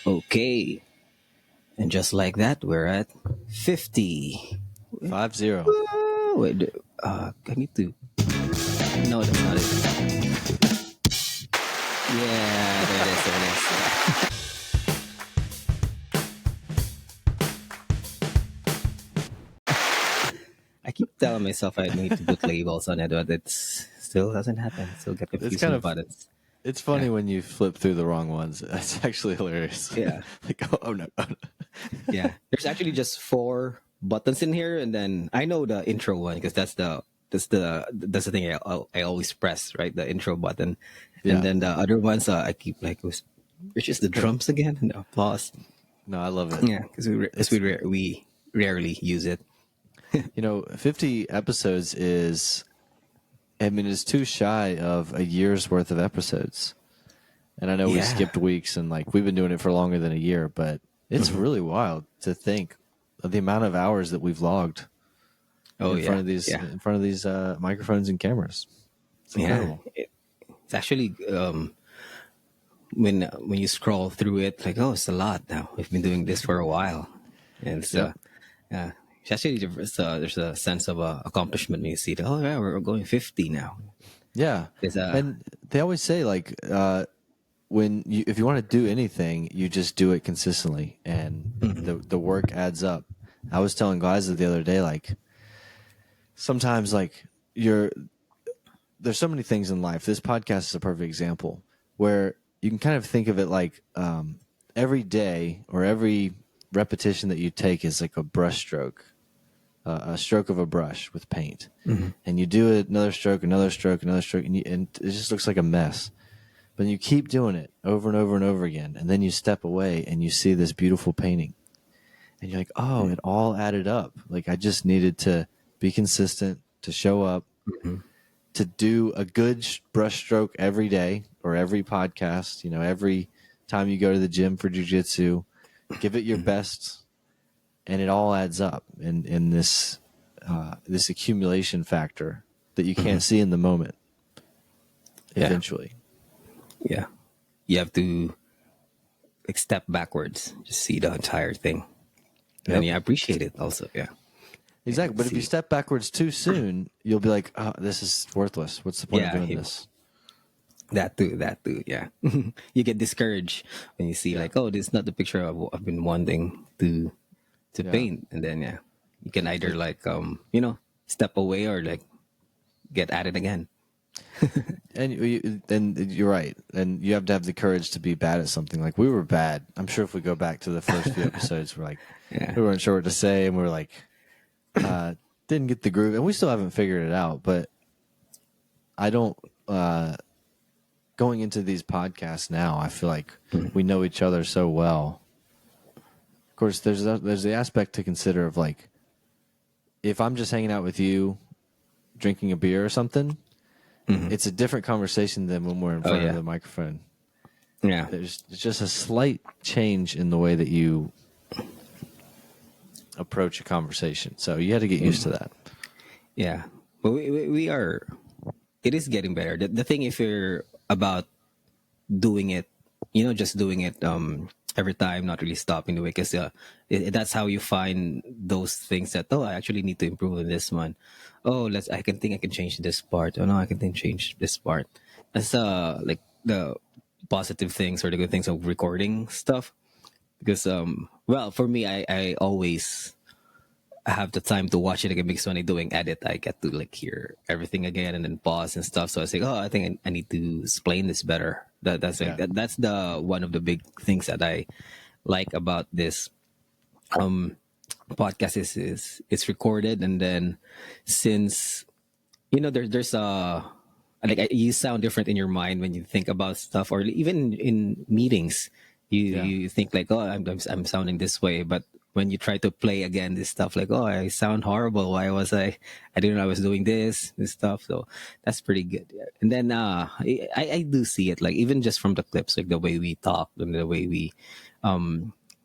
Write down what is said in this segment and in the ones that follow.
Okay. And just like that, we're at 50. 50. Wait, I need to. No, that's not it. Yeah, there it is. There it is. I keep telling myself I need to put labels on it, but it still doesn't happen. Still get It's confused kind with the of buttons. it's funny Yeah. when you flip through the wrong ones. It's actually hilarious. Yeah. Like, oh no. Oh, no. Yeah. There's actually just 4 buttons in here, and then I know the intro one because that's the thing I always press, right? The intro button, and Yeah. then the other ones I keep like, which is the drums again? No, pause. No, I love it. Yeah, because It's we rarely use it. 50 episodes is, I mean, it's too shy of a year's worth of episodes. And I know we Yeah. skipped weeks and like we've been doing it for longer than a year, but it's really wild to think of the amount of hours that we've logged Oh in front yeah. of these Yeah. microphones and cameras. It's Yeah. incredible. It's actually when you scroll through it, like, oh, it's a lot now. We've been doing this for a while, and it's Yep. yeah. It's actually there's a sense of accomplishment when you see that. Oh yeah, we're going 50 now. Yeah. It's And they always say like if you want to do anything, you just do it consistently and the work adds up. I was telling guys the other day like sometimes like there's so many things in life. This podcast is a perfect example where you can kind of think of it like every day or every repetition that you take is like a brush stroke, a stroke of a brush with paint. And you do it, another stroke, another stroke, another stroke, and it just looks like a mess. But you keep doing it over and over and over again. And then you step away and you see this beautiful painting. And you're like, oh, it all added up. Like I just needed to be consistent, to show up, to do a good brush stroke every day or every podcast, every time you go to the gym for jiu-jitsu, give it your best, and it all adds up in this this accumulation factor that you can't see in the moment eventually. yeah. You have to like step backwards, just see the entire thing, and then Yep. you appreciate it also. Yeah. Exactly. But if you See. step backwards too soon, you'll be like, oh, this is worthless. What's the point of Yeah, doing this? that too. Yeah, you get discouraged when you see like, oh, this is not the picture I've been wanting to Yeah. paint, and then yeah, you can either like step away or like get at it again. And you're right. And you have to have the courage to be bad at something. Like we were bad. I'm sure if we go back to the first few episodes, we're like, Yeah. we weren't sure what to say. And we were like, didn't get the groove. And we still haven't figured it out. But I don't, going into these podcasts now, I feel like we know each other so well. Of course, there's the aspect to consider of like, if I'm just hanging out with you, drinking a beer or something, it's a different conversation than when we're in front of the microphone. Yeah. There's just a slight change in the way that you approach a conversation. So you had to get used to that. Yeah. But we are, it is getting better. The thing, if you're about doing it, just doing it every time, not really stopping the way, because that's how you find those things that, oh, I actually need to improve in this one. Oh, I can change this part. Oh no, I can change this part. That's like the positive things or the good things of recording stuff. Because well, for me, I always have the time to watch it again, because when I'm doing edit, I get to like hear everything again and then pause and stuff. So I say, oh, I think I need to explain this better. That's the one of the big things that I like about this podcast is it's recorded, and then since there's like you sound different in your mind when you think about stuff, or even in meetings, you think like, oh, I'm sounding this way, but when you try to play again this stuff, like, oh, I sound horrible. Why was I didn't know I was doing this stuff. So that's pretty good. And then I do see it, like even just from the clips, like the way we talk and the way we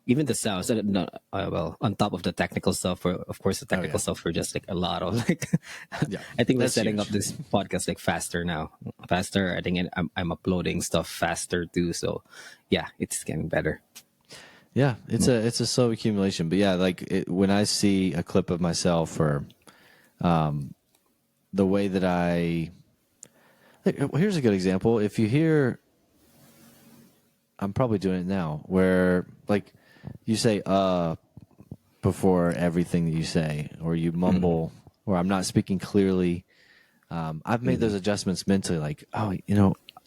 even the sounds. Well, on top of the technical stuff, of course, the technical stuff for just like a lot of like. I think we're setting up this podcast like faster now. Faster. I think I'm uploading stuff faster too. So, yeah, it's getting better. Yeah, it's a slow accumulation, but yeah, like when I see a clip of myself or the way that here's a good example. If you hear, I'm probably doing it now, where like you say before everything that you say, or you mumble, or I'm not speaking clearly. I've made those adjustments mentally, like, oh,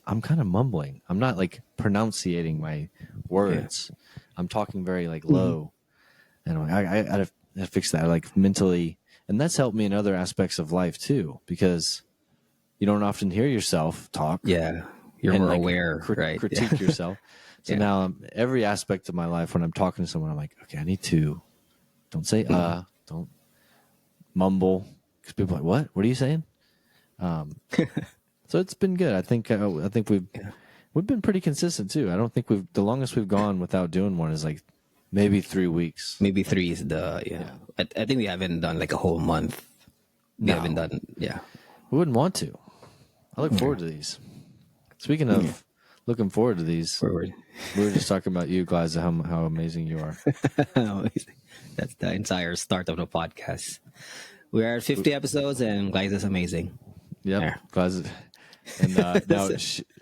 I'm kind of mumbling. I'm not like pronunciating my Yeah. words. I'm talking very like low, and I'm like, I gotta fix that, like mentally, and that's helped me in other aspects of life too, because you don't often hear yourself talk Yeah. You're and more like aware, right? Yeah. critique yourself. So Yeah. now every aspect of my life, when I'm talking to someone, I'm like, okay, I need to don't say don't mumble, because people are like, what are you saying? So it's been good. I think Yeah. we've been pretty consistent too. I don't think the longest we've gone without doing one is like maybe 3 weeks. Maybe three is Yeah. I think we haven't done like a whole month. We haven't No, done, yeah. we wouldn't want to. I look Yeah. forward to these. Speaking Yeah. of looking forward to these, Forward. we were just talking about you guys, how amazing you are. That's the entire start of the podcast. We are at 50 episodes, and guys, that's amazing. Yep, There. guys. And now,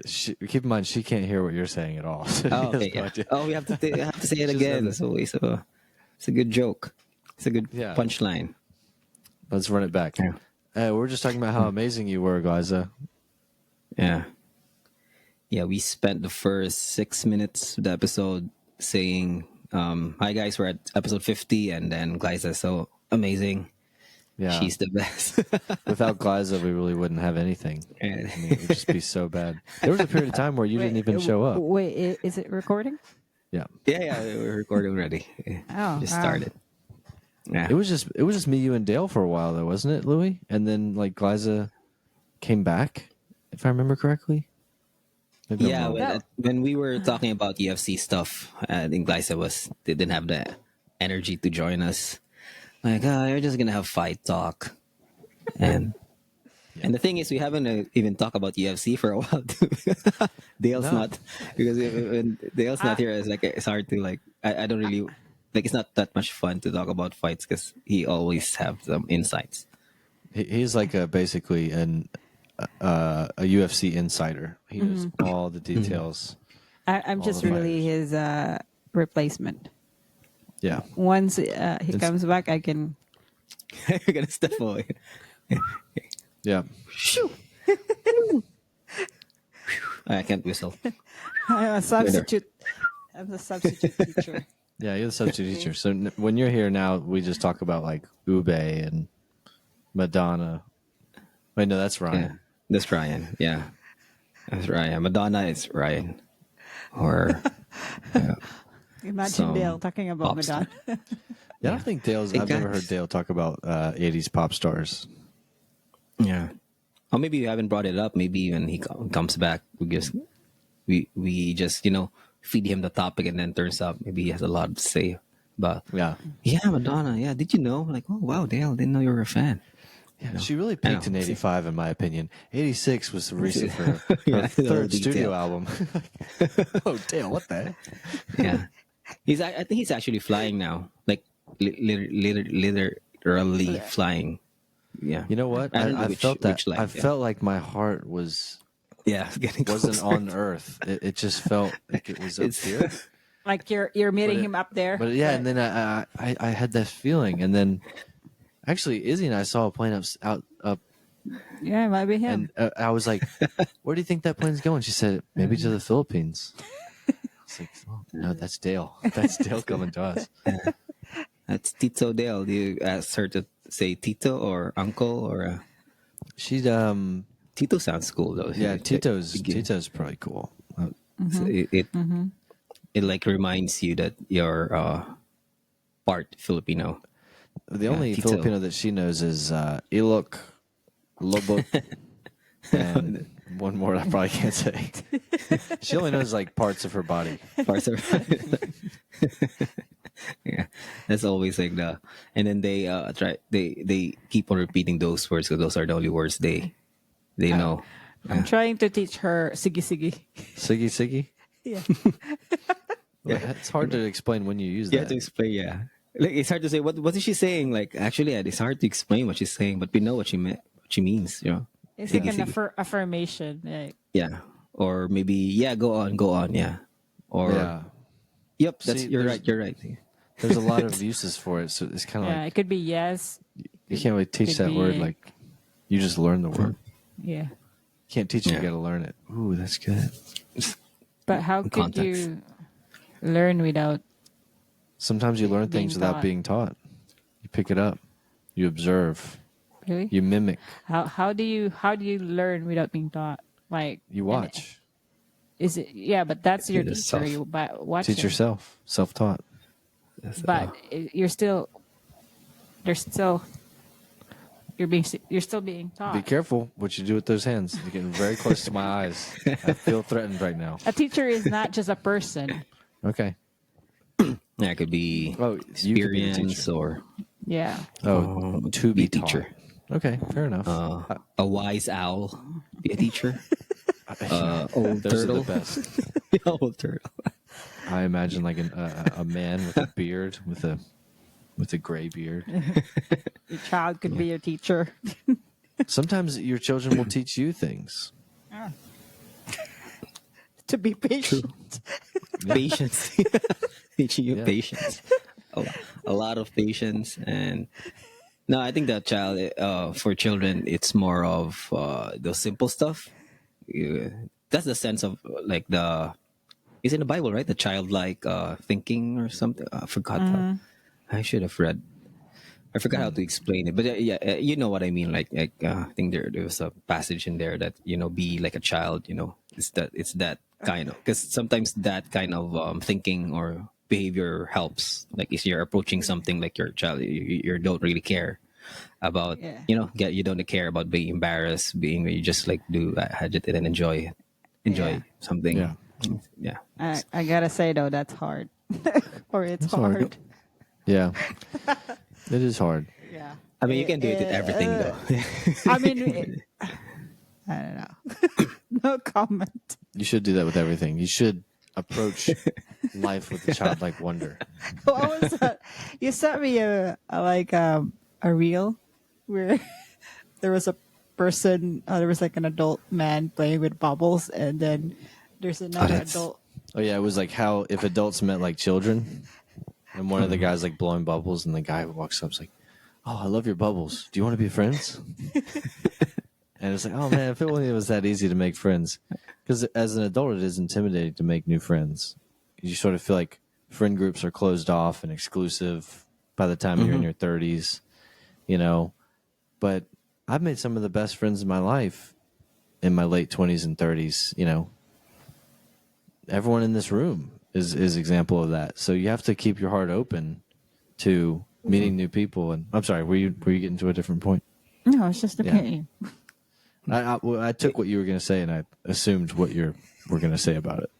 So- keep in mind, she can't hear what you're saying at all. So oh, she has okay, no yeah. idea. Oh, we have to have to say it She doesn't have again. the- So it's a good joke. It's a good Yeah. punchline. Let's run it back. Yeah. We're just talking about how amazing you were, guys. Yeah. Yeah, we spent the first 6 minutes of the episode saying, hi guys, we're at episode 50, and then Glyza, so amazing. Yeah. She's the best. Without Glyza, we really wouldn't have anything. And- I mean, it would just be so bad. There was a period of time where you didn't even show up. Wait, is it recording? Yeah. yeah, we're recording already. Oh, Just wow. started. Yeah. It was just me, you, and Dale for a while, though, wasn't it, Louis? And then like Glyza came back, if I remember correctly. Maybe I'm Yeah, wrong. when we were talking about UFC stuff, I think Glyza they didn't have the energy to join us. Like, you're just gonna have fight talk, and the thing is, we haven't even talked about UFC for a while too. Dale's No. not, because when Dale's not here, it's hard to like. I don't really like. It's not that much fun to talk about fights because he always have some insights. He's like basically a UFC insider. He knows all the details. I'm All just the really fighters. his replacement. Yeah. Once he comes back, I can. You're gonna step away. Yeah. I can't whistle. I'm a substitute. I'm the substitute teacher. Yeah, you're the substitute teacher. So when you're here now, we just talk about like Ube and Madonna. Wait, no, that's Yeah, Ryan. that's Ryan. Yeah, that's Ryan. Madonna is Ryan, or Imagine Some Dale talking about pop star. Madonna. Yeah, I don't think Dale's. Hey, I've never guys. heard Dale talk about 80s pop stars. yeah. Or maybe you haven't brought it up. Maybe when he comes back, we just feed him the topic, and then turns out maybe he has a lot to say about. Yeah. Yeah, Madonna. Yeah, did you know? Like, oh wow, Dale, didn't know you were a fan. Yeah, she really I peaked in know. '85, in my opinion. '86 was the reason for her Yeah, the third detail. studio album. Oh, Dale, what the heck? Yeah, I think he's actually flying now. Like literally flying. Yeah. You know what? I don't know I which- felt that. which leg, I yeah. felt like my heart wasn't getting closer. on Earth. It just felt like it was up It's- here. Like you're meeting But it- him up there. But yeah, and then I had that feeling, and then actually Izzy and I saw a plane up, Yeah, it might be him. and I was like, "Where do you think that plane's going?" She said, "Maybe to the Philippines." I was like, oh, "No, that's Dale. That's Dale coming to us." That's Tito Dale. Do you ask her to say Tito or Uncle or She Tito sounds cool though. yeah, Tito's It gives- Tito's probably cool. so it like reminds you that you're part Filipino. The only Tito. Filipino that she knows is Ilok, Lobot, and one more I probably can't say. She only knows like parts of her body. Parts of yeah, that's always like and then they keep on repeating those words because those are the only words they know. I'm trying to teach her sigi sigi. Siggy Siggy? Yeah. It's hard to explain when you use You have that. to explain, yeah. Like it's hard to say what is she saying. Like actually, it's hard to explain what she's saying, but we know what what she means. You know, It's like sige, an sige. affirmation. Like, Yeah, or maybe yeah, go on, yeah, or Yeah. yep, that's See, you're right. there's a lot of uses for it, so it's kind of yeah, like it could be yes. you can't really teach Could that word. be, Like you just learn the word. yeah. You can't teach it. Yeah. You got to learn it. Ooh, that's good. But how could Context. you learn without? Sometimes you learn Being things without taught. being taught. You pick it up. You observe. Really? You mimic. How do you learn without being taught? Like You and watch. Is it? Yeah, but that's your You're the teacher. self. You watch Teach yourself. Self-taught. That's, but you're still. There's still. You're still being taught. Be careful what you do with those hands. You're getting very close to my eyes. I feel threatened right now. A teacher is not just a person. Okay. yeah, it could be Oh, you could be the experience teacher. or Yeah. Oh, to be a teacher. taught. Okay, fair enough. A wise owl, be a teacher. Old Those turtle, are the best. old turtle. I imagine like a man with a beard, with a gray beard. Your child could be your teacher. Sometimes your children will teach you things. To be patient. Patience, teaching you Yeah. patience. A lot of patience, and no, I think that for children, it's more of the simple stuff. That's the sense of like it's in the Bible, right? The childlike thinking or something. I forgot. I should have read. I forgot how to explain it, but you know what I mean. I think there was a passage in there that be like a child. It's that kind of, because sometimes that kind of thinking or behavior helps. Like if you're approaching something like your child, you don't really care about Yeah. you don't care about being embarrassed, you just like do agitate and enjoy Yeah. something. Yeah. Yeah. I gotta say though, that's hard. Or it's hard. hard. Yeah. It is hard. Yeah. I mean, you can do it with everything though. I mean, I don't know. No comment. You should do that with everything. You should approach life with a childlike wonder. What was that? You sent me a reel where there was a person. There was like an adult man playing with bubbles, and then there's another that's- adult. Oh yeah, it was like how if adults met like children, and one of the guys like blowing bubbles, and the guy walks up, is like, "Oh, I love your bubbles. Do you want to be friends?" And it's like, "Oh man, if it only was that easy to make friends." Because as an adult, it is intimidating to make new friends. You sort of feel like friend groups are closed off and exclusive by the time you're in your 30s, But I've made some of the best friends in my life in my late 20s and 30s. Everyone in this room is example of that. So you have to keep your heart open to meeting new people. And I'm sorry, were you getting to a different point? No, it's just Yeah. okay. I took what you were going to say and I assumed what you were going to say about it.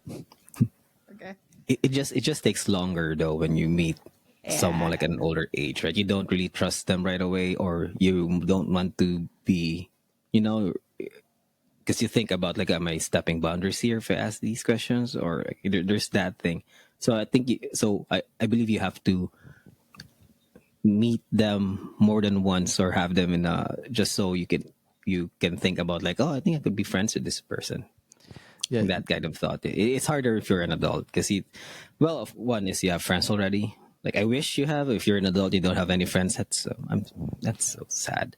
Okay. It just takes longer though when you meet someone like at an older age, right? You don't really trust them right away, or you don't want to be, because you think about like, am I stepping boundaries here if I ask these questions, or like, there's that thing. So I think I believe you have to meet them more than once, or have them in just so you can think about like, oh, I think I could be friends with this person. Yeah. That kind of thought. It's harder if you're an adult because one is you have friends already. Like I wish you have. If you're an adult, you don't have any friends. That's so sad.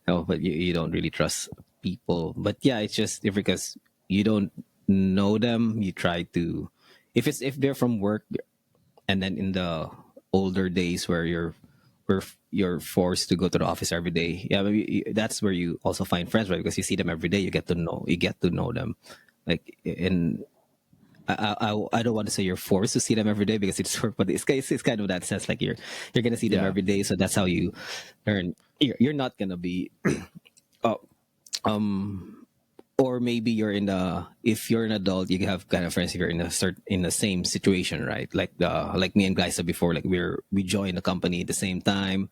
No, but you don't really trust people. But yeah, it's just because you don't know them. You try to, if they're from work, and then in the older days where you're forced to go to the office every day. Yeah, maybe that's where you also find friends, right? Because you see them every day. You get to know them. Like in, I don't want to say you're forced to see them every day because it's work, but it's kind of that sense. Like you're gonna see them Yeah. every day, so that's how you learn. You're not gonna be, uh, or maybe if you're an adult, you have kind of friends if you're in the same situation, right? Like me and Guy said before, like we join the company at the same time,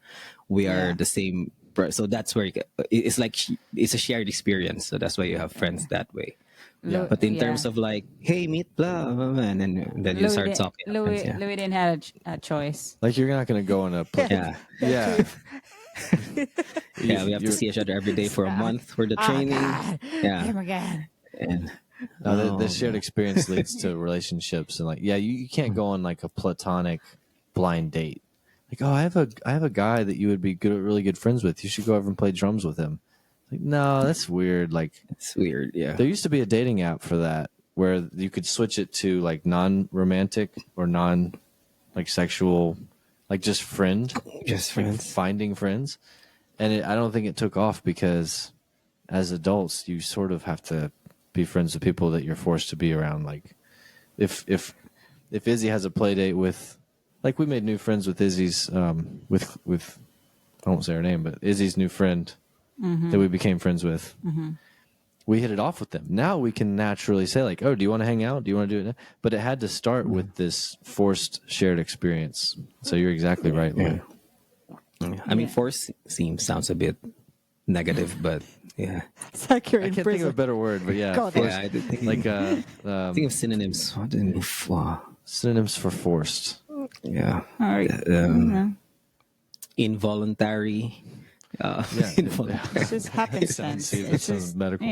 we are the same. So that's where it's like it's a shared experience. So that's why you have friends that way. Yeah. But in Yeah. terms of like, hey, meet blah, blah, blah, and then you start talking. Yeah, Louis didn't have a choice. Like you're not going to go on a yeah, yeah. yeah. We have to You're see each other every day for a month for the Oh training. God, Yeah, him again. and no, the oh, shared experience leads to relationships, and like, yeah, you can't go on like a platonic blind date. Like, oh, I have a guy that you would be good, really good friends with. You should go over and play drums with him. Like, no, that's weird. Like, it's weird. Yeah, there used to be a dating app for that where you could switch it to like non-romantic or non like sexual, like just friend, just like friends. finding friends. And I don't think it took off because as adults, you sort of have to be friends with people that you're forced to be around. Like if Izzy has a play date with, like we made new friends with Izzy's, with I won't say her name, but Izzy's new friend that we became friends with. We hit it off with them. Now we can naturally say like, oh, do you want to hang out? Do you want to do it now? But it had to start with this forced shared experience. So you're exactly right, Louis. Yeah. I mean, force sounds a bit negative, but yeah, It's like you're I in can't think of a prison. better word, but yeah, Go there. yeah. I did think, like think of synonyms. What in the synonyms for forced. yeah, All right. involuntary. Yeah, Involuntary. It's just happenstance. See, that It's sounds just medical.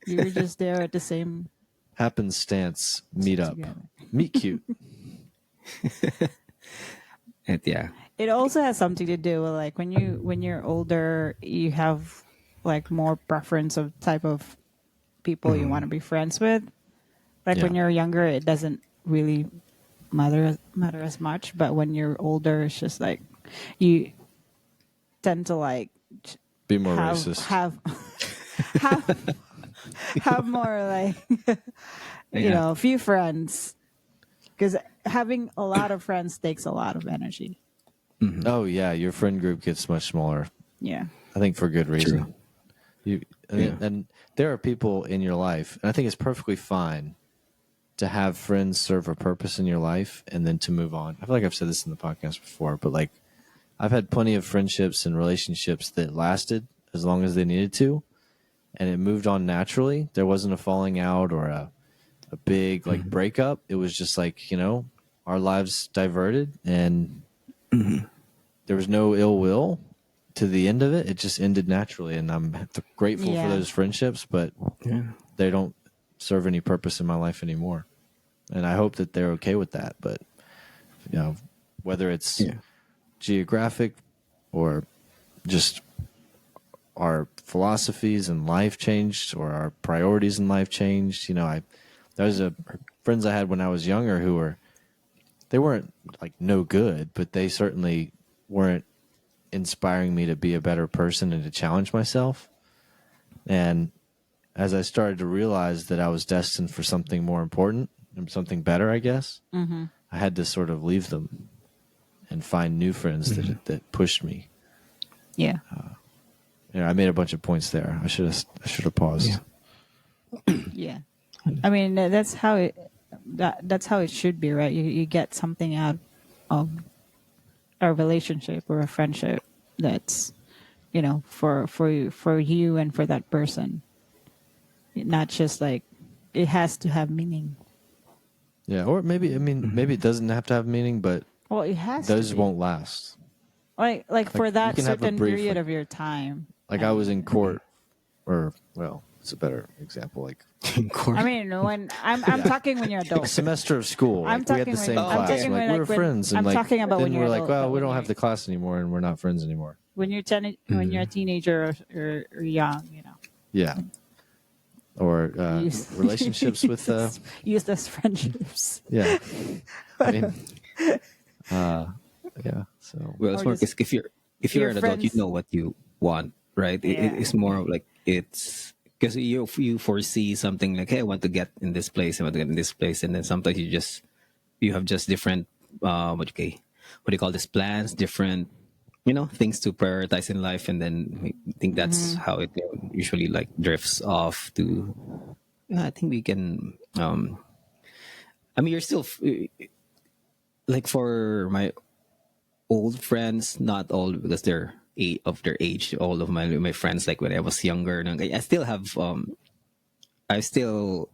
you're just there at the same happenstance meet up, together. meet cute. Yeah. It also has something to do with like when you're older, you have like more preference of type of people you want to be friends with. Like when Yeah. you're younger, it doesn't really matter as much, but when you're older, it's just like you tend to like Be more have racist. have have more like Yeah. a few friends, because having a lot of friends takes a lot of energy. Oh yeah, your friend group gets much smaller. Yeah. I think for good reason. True. You and there are people in your life, and I think it's perfectly fine to have friends serve a purpose in your life and then to move on. I feel like I've said this in the podcast before, but like I've had plenty of friendships and relationships that lasted as long as they needed to, and it moved on naturally. There wasn't a falling out or a big like breakup. It was just like, our lives diverted and there was no ill will to the end of it. It just ended naturally, and I'm grateful for Yeah. those friendships, but Yeah. they don't serve any purpose in my life anymore. And I hope that they're okay with that. But whether it's Yeah. geographic or just our philosophies in life changed or our priorities in life changed. There's friends I had when I was younger they weren't like no good, but they certainly weren't inspiring me to be a better person and to challenge myself. And as I started to realize that I was destined for something more important and something better, I guess, I had to sort of leave them and find new friends that pushed me. Yeah. I made a bunch of points there. I should have paused. Yeah. Yeah. I mean, that's how it should be, right? You get something out of a relationship or a friendship that's for you and for that person. Not just like it has to have meaning. Yeah, or maybe maybe it doesn't have to have meaning, but Well, it has those to be. won't last. Like for you that can have a certain brief, period like- of your time. Like I was in court, or well, it's a better example. Like In court. I mean, when I'm talking when you're a adult. semester of school, I'm like we had talking the same when- I'm class. talking Like when, we like, were when- friends, and I'm like talking about then when you're we're like, adult, well, but we when don't have you're- the class anymore, and we're not friends anymore. When you're when you're a teenager or young, Yeah, or Use- relationships with use those friendships. yeah. I mean, yeah. So Well, it's Or more just if you're your an adult, you friends- know what you want, right? Yeah. It's more of like it's because you foresee something like, hey, I want to get in this place, I want to get in this place, and then sometimes you have just different what do you call this, plans, different things to prioritize in life, and then I think that's how it usually like drifts off to. I think we can. I mean, you're still like for my old friends, not all because they're of their age. All of my friends, like when I was younger, I still have I still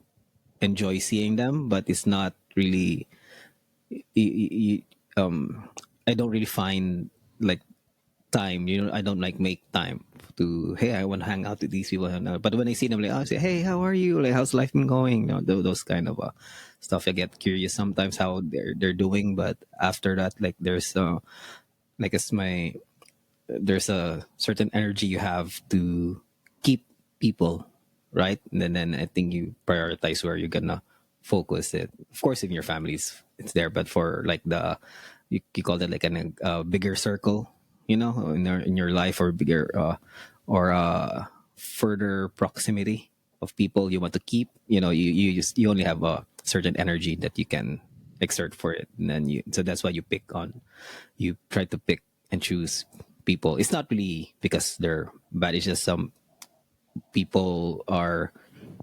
enjoy seeing them, but it's not really. You, I don't really find like time. I don't like make time to. Hey, I want to hang out with these people. But when I see them, like, I say, hey, how are you? Like, how's life been going? Those kind of stuff. I get curious sometimes how they're doing, but after that, like, there's like it's my there's a certain energy you have to keep people, right? And then I think you prioritize where you're gonna focus it. Of course, in your families, it's there, but for like you call it like a bigger circle, in your life, or bigger or further proximity of people you want to keep. You only have a certain energy that you can exert for it, and then so that's why you try to pick and choose people. It's not really because they're bad. It's just some people are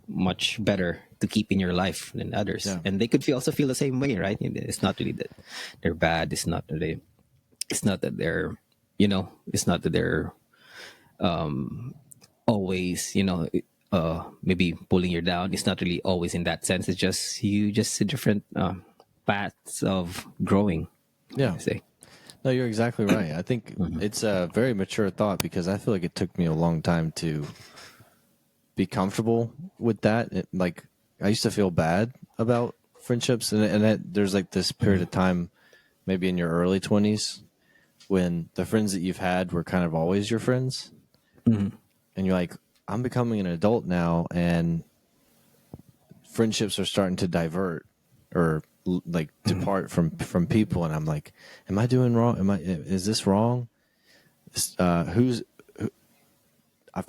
much better to keep in your life than others, Yeah. and they could also feel the same way, right? It's not really that they're bad. It's not that they're, it's not that they're always, maybe pulling you down. It's not really always in that sense. It's just a different paths of growing. Yeah. I say. No, you're exactly right. I think it's a very mature thought because I feel like it took me a long time to be comfortable with that. Like I used to feel bad about friendships, and there's like this period of time, maybe in your early 20s, when the friends that you've had were kind of always your friends, and you're like, I'm becoming an adult now, and friendships are starting to divert or like depart from people, and I'm like, am I doing wrong? Is this wrong? Who's I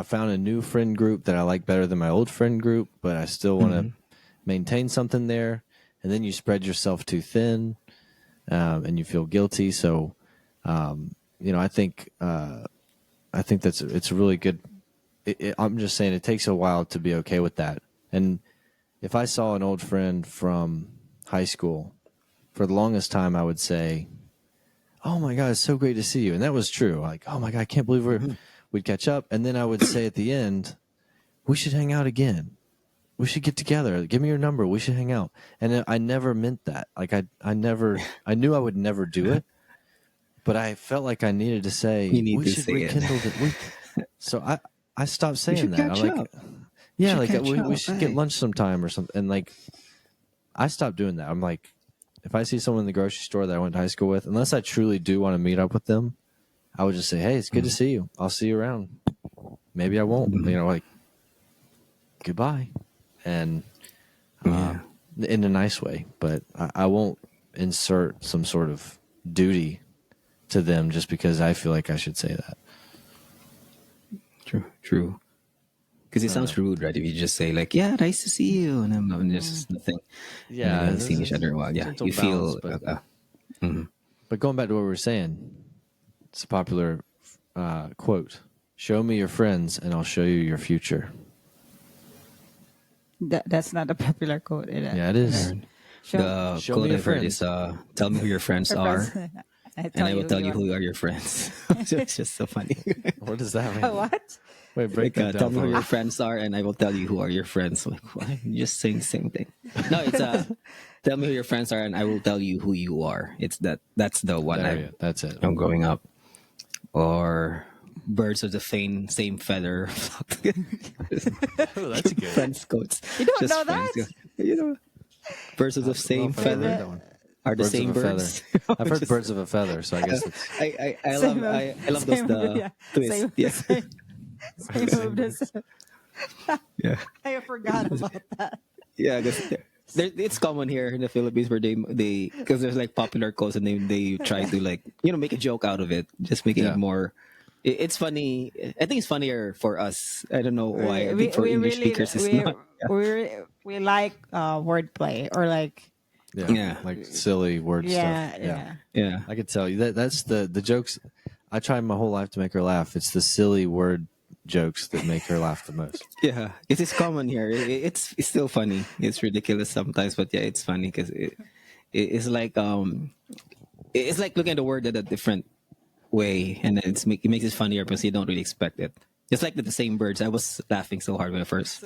found a new friend group that I like better than my old friend group, but I still want to maintain something there. And then you spread yourself too thin, and you feel guilty. So, I think it's a really good. I'm just saying it takes a while to be okay with that. And if I saw an old friend from high school, for the longest time I would say, "Oh my God, it's so great to see you," and that was true. Like, "Oh my God, I can't believe we'd catch up." And then I would say at the end, "We should hang out again. We should get together. Give me your number. We should hang out." And I never meant that. Like I knew I would never do it, but I felt like I needed to say You need we to should say it. rekindle it. So I stopped saying should that. I'm catch like, up. yeah, should like catch we up, should get right. lunch sometime or something. And like I stopped doing that. I'm like, if I see someone in the grocery store that I went to high school with, unless I truly do want to meet up with them, I would just say, "Hey, it's good to see you. I'll see you around. Maybe I won't." Like goodbye, and Yeah. in a nice way. But I won't insert some sort of duty to them just because I feel like I should say that. True. Because it sounds rude, right? If you just say like, "Yeah, nice to see you," and then there's just nothing, and then you Yeah, haven't seen each other in a while. Yeah, gentle you balance, feel. but going back to what we were saying, it's a popular quote: "Show me your friends, and I'll show you your future." That's not a popular quote. Yeah, it is. The Show me quote your I've heard is, friends. "Tell me who your friends Your are, friends. I and tell I will you tell who you you who are your friends." It's just so funny. What does that mean? are. What? Wait, break Like, that tell down me for who me. your friends are, and I will tell you who are your friends. Like, why? You're just saying the same thing. No, it's tell me who your friends are, and I will tell you who you are. It's that. That's the one There you go. That's it. I'm growing up. Or birds of the same feather flock together. Oh, that's good. Friends quotes. You don't Just know friends. that? You know, birds of the same I've never heard feather that one. are the Birds same of a birds. feather. I've heard Just- birds of a feather, so I guess it's I love Same I love those same the twist. Same, Yeah. same move. Yeah. I forgot about that. Yeah, because it's common here in the Philippines where they because there's like popular quotes and they try to like make a joke out of it, just making it Yeah. more. It's funny. I think it's funnier for us. I don't know why. I think for We English really speakers it's not. we like wordplay or like Yeah. like silly word stuff. yeah. Yeah. I could tell you that's the jokes. I tried my whole life to make her laugh. It's the silly word jokes that make her laugh the most. Yeah, it is common here. It's still funny. It's ridiculous sometimes, but yeah, it's funny because it's like it's like looking at the word in a different way, and then it makes it funnier because you don't really expect it. It's like the same birds. I was laughing so hard when I first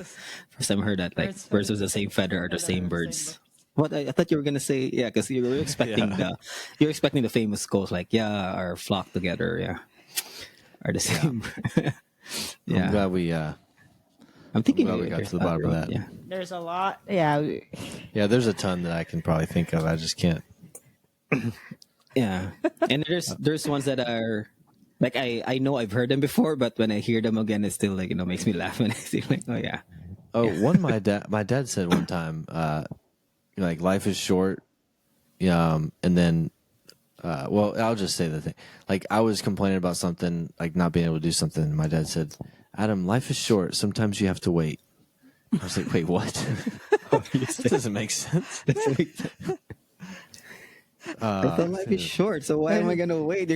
time I heard that. Like birds of the same feather are the same birds. What I thought you were gonna say, yeah, because you were expecting Yeah. you're expecting the famous quote like, yeah, are flock together, yeah, are the same. I'm Yeah, glad we I'm thinking glad we got to the bottom of that. Yeah, There's a lot. Yeah. yeah, there's a ton that I can probably think of. I just can't. yeah, and there's ones that are like I know I've heard them before, but when I hear them again, it still like makes me laugh and I see like, oh yeah, Oh, one my dad said one time, like life is short. And then, well, I'll just say the thing. Like I was complaining about something, like not being able to do something. And my dad said, "Adam, life is short. Sometimes you have to wait." I was like, "Wait, what?" That doesn't make sense. I thought life is short, so why am I gonna wait?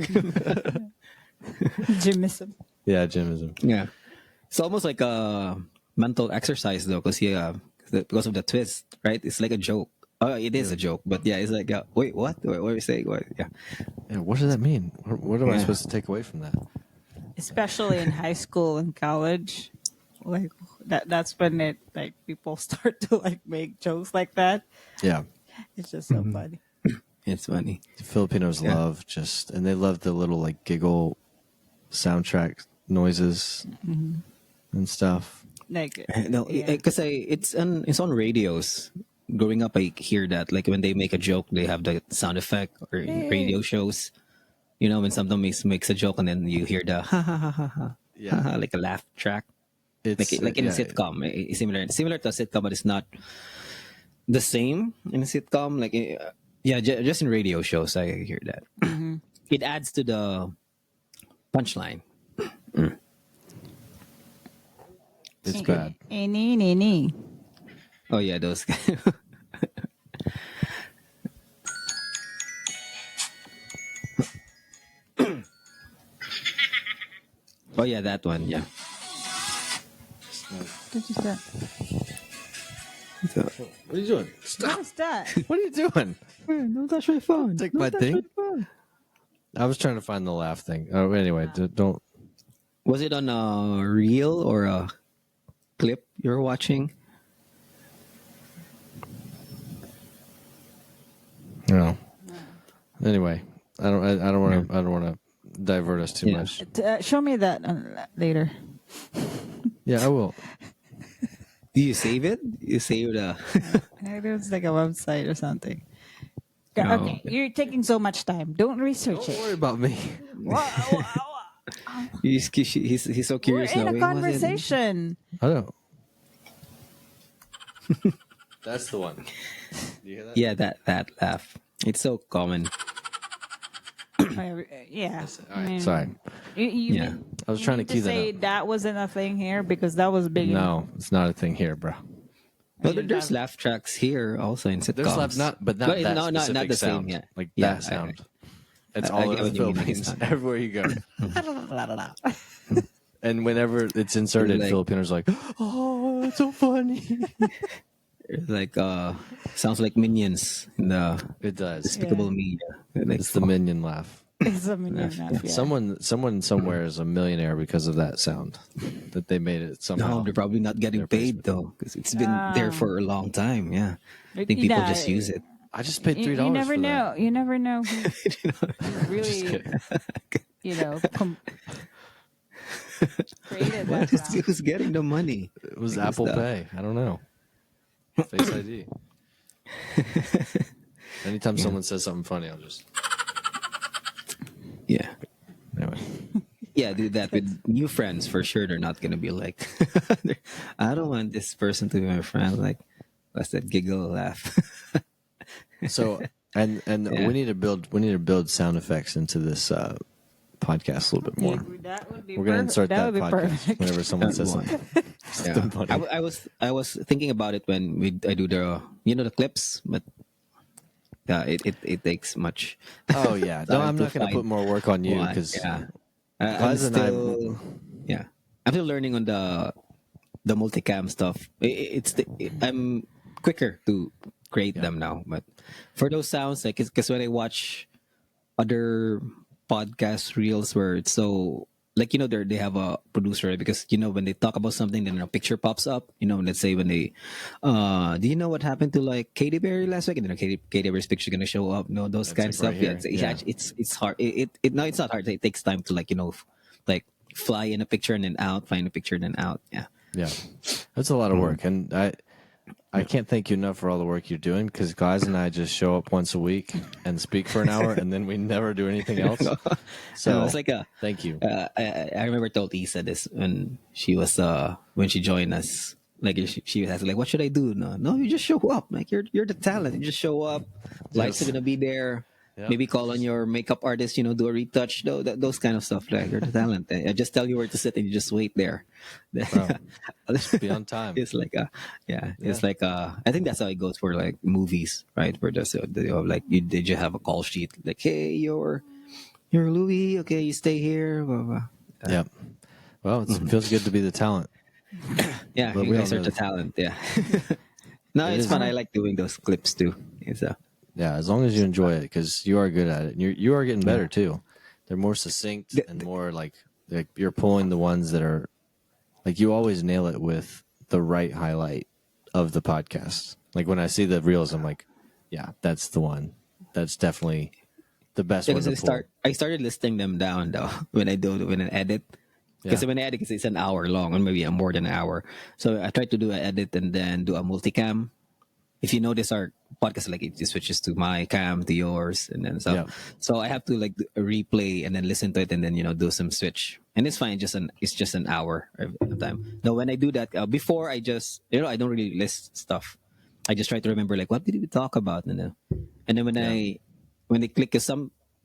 Jimism. Yeah, Jimism. Yeah, it's almost like a mental exercise though, because because of the twist, right? It's like a joke. Oh, it is a joke, but yeah, it's like, wait, what? What are you saying? What? Yeah, Yeah, what does that mean? What am I Yeah. supposed to take away from that? Especially in high school and college. Like that's when it like people start to like make jokes like that. Yeah, It's just so funny. it's funny. the Filipinos Yeah. love and they love the little like giggle soundtrack noises and stuff. Like No, yeah. because it's on radios. Growing up, I hear that like when they make a joke, they have the sound effect or in radio shows. When someone makes a joke and then you hear the ha ha ha ha ha, Yeah. ha, ha, like a laugh track. Like in a sitcom, similar to a sitcom, but it's not the same in a sitcom. Like yeah, just in radio shows, I hear that. It adds to the punchline. It's bad. Nee. Oh yeah, those. Oh yeah, that one. Yeah. What is that? What are you doing? What is that? What are you doing? Don't touch my phone. Take my thing. I was trying to find the laugh thing. Oh, anyway, don't. Was it on a reel or a clip you were watching? No. Anyway, I don't want to divert us too Yeah. much. Show me that later. Yeah, I will. Do you save it? You save the. It's like a website or something. No. Okay, you're taking so much time. Don't research Don't it. worry about me. He's so We're curious in now. a Wait, was it- conversation. I don't. That's the one. Do you hear that? Yeah, that laugh. It's so common. Yeah. All right. Sorry. You Yeah. I was trying to cue say that up. that wasn't a thing here because that was big. No, it's not a thing here, bro. Well, there's laugh tracks here also in sitcoms. There's not that no, not specific the sound. same. Yeah, Like yeah, that sound. It's I all get over what the you mean, Philippines. it's not- Everywhere you go. And whenever it's inserted, Like- Filipinos are like, oh, it's so funny. It's like sounds like Minions in the It does. Despicable Me. Like, It's the minion laugh. It's a million laugh, yeah. Someone somewhere is a millionaire because of that sound. That they made it somehow. No, they're probably not getting Their paid though, because it's been there for a long time. Yeah, I think people just use it. I just paid $3 You never for know. that. You never know who really, created that. sound. Who's getting the money? It was Like, Apple stuff. Pay. I don't know. Face ID. Anytime someone says something funny, I'll just Yeah, anyway. yeah, do that with new friends for sure. They're not gonna be like, I don't want this person to be my friend. Like, what's that giggle laugh? So and Yeah. we need to build sound effects into this podcast a little bit more. That would be We're gonna insert that would be podcast perfect. whenever someone says One. something. Yeah. Something funny. I was thinking about it when I do the the clips, but yeah, it takes much. Oh yeah, no, time I'm to not going to find put more work on you one. because Yeah. I'm Guys and I- still I'm still learning on the multicam stuff. I'm quicker to create them now, but for those sounds, like because when I watch other podcast reels where it's so like they have a producer, right? Because when they talk about something, then a picture pops up. Let's say when they, do you know what happened to like Katy Perry last week? And then Katy Perry's picture gonna show up. Those It's kind like of right stuff. Yeah, here. yeah, it's hard. No, it's not hard. It takes time to like like fly in a picture and then out, fly in a picture and then out. Yeah. Yeah, that's a lot of work, and I can't thank you enough for all the work you're doing, because guys and I just show up once a week and speak for an hour, and then we never do anything else. So It's like thank you. I remember told Isa this when she was when she joined us. Like she has like, what should I do? No, you just show up. Like you're the talent. You just show up. Lights are gonna be there. Yep. Maybe call on your makeup artist. Do a retouch. Those kind of stuff. Like you're the talent. I just tell you where to sit and you just wait there. Bro, just be on time. It's like it's like I think that's how it goes for like movies, right? Where they have like did you have a call sheet like, hey, you're Louis, okay, you stay here, blah, blah. Yep. Well, it feels good to be the talent. Yeah, But you we guys all are know the talent. Yeah. No, It it's is. fun. I like doing those clips too. It's Yeah, as long as you enjoy it, because you are good at it. And you are getting better too. They're more succinct and more like you're pulling the ones that are like, you always nail it with the right highlight of the podcast. Like when I see the reels, I'm like, yeah, that's the one. That's definitely the best one because to pull. I started listing them down though when I edit. Because Yeah. when I edit, because it's an hour long, or maybe more than an hour. So I try to do an edit and then do a multicam. If you notice our podcast, like it switches to my cam to yours, and then Yeah. so I have to like replay and then listen to it and then do some switch, and it's fine. It's just an hour of time. Now when I do that, before I just I don't really list stuff. I just try to remember like what did we talk about, and then when they click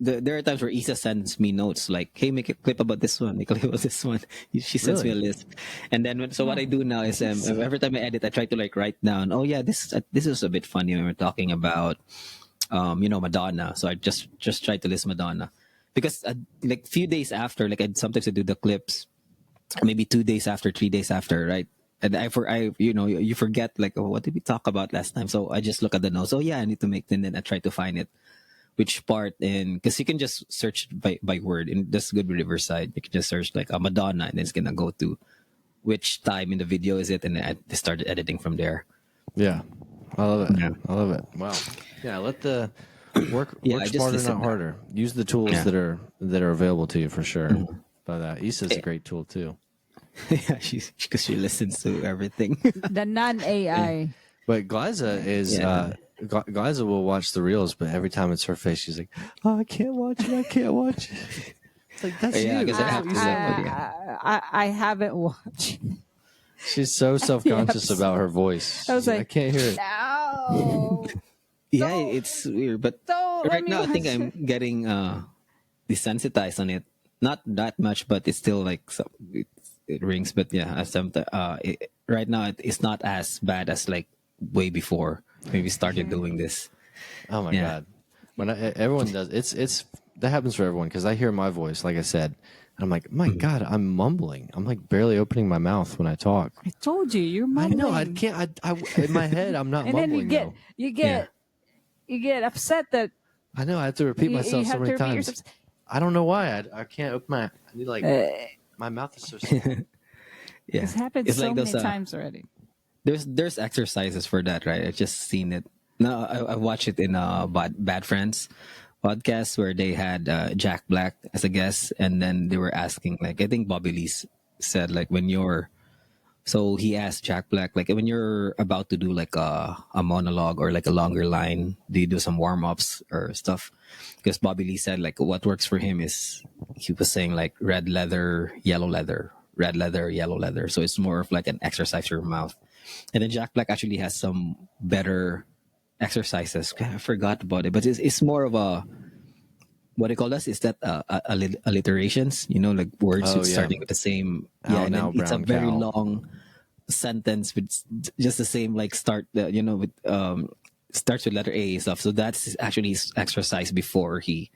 there are times where Isa sends me notes like, "Hey, make a clip about this one. Make a clip about this one." She sends me a Really? list, and then so what I do now is every time I edit, I try to like write down. Oh yeah, this is a bit funny when we're talking about, Madonna. So I just try to list Madonna, because like few days after, like sometimes I do the clips, maybe 2 days after, 3 days after, right? And you forget like, oh, what did we talk about last time? So I just look at the notes. Oh yeah, I need to make, and then I try to find it. Which part, and because you can just search by word, and that's good with Riverside. You can just search like a Madonna, and it's gonna go to which time in the video is it, and then I started editing from there. Yeah. I love it. Yeah. I love it. Wow. Yeah. Let the work Yeah, I work just smarter, listen not now. harder. Use the tools Yeah. that are available to you for sure. But Issa's a great tool too. Yeah, because she listens to everything. The non-AI. But Glyza is Yeah. Glyza will watch the reels, but every time it's her face, she's like, "Oh, I can't watch it. I can't watch it." It's like that's Yeah, you. 'cause That's I what have you to sound say, like. I haven't watched. She's so self-conscious about her voice. I was She's like, I can't hear it. no. Yeah, Don't- it's weird, but don't let right me now I think watch I'm getting desensitized on it. Not that much, but it's still like it rings. But yeah, right now it's not as bad as like way before when we started doing this. Oh my Yeah. god! When everyone does, it's that happens for everyone, because I hear my voice, like I said, and I'm like, my god, I'm mumbling. I'm like barely opening my mouth when I talk. I told you, you're I mumbling. know I can't. I in my head, I'm not And then mumbling. though. you get upset that I know I have to repeat you myself so have many to repeat times. yourself. I don't know why. I can't open my. I need like my mouth is so small. Yeah, It's happened it's so like many those. times already. There's exercises for that, right? I just seen it. No, I watched it in Bad Friends podcast where they had Jack Black as a guest, and then they were asking like, I think Bobby Lee said like, when you're, so he asked Jack Black like, when you're about to do like a monologue or like a longer line, do you do some warm ups or stuff? Because Bobby Lee said like what works for him is, he was saying like red leather, yellow leather, red leather, yellow leather. So it's more of like an exercise for your mouth. And then Jack Black actually has some better exercises. I forgot about it, but it's more of a, what do you call this? Is that alliterations? Like words Oh, yeah. starting with the same. Ow, Yeah, and now, then it's a brown very cow. long sentence with just the same like start. With starts with letter A and stuff. So that's actually his exercise before he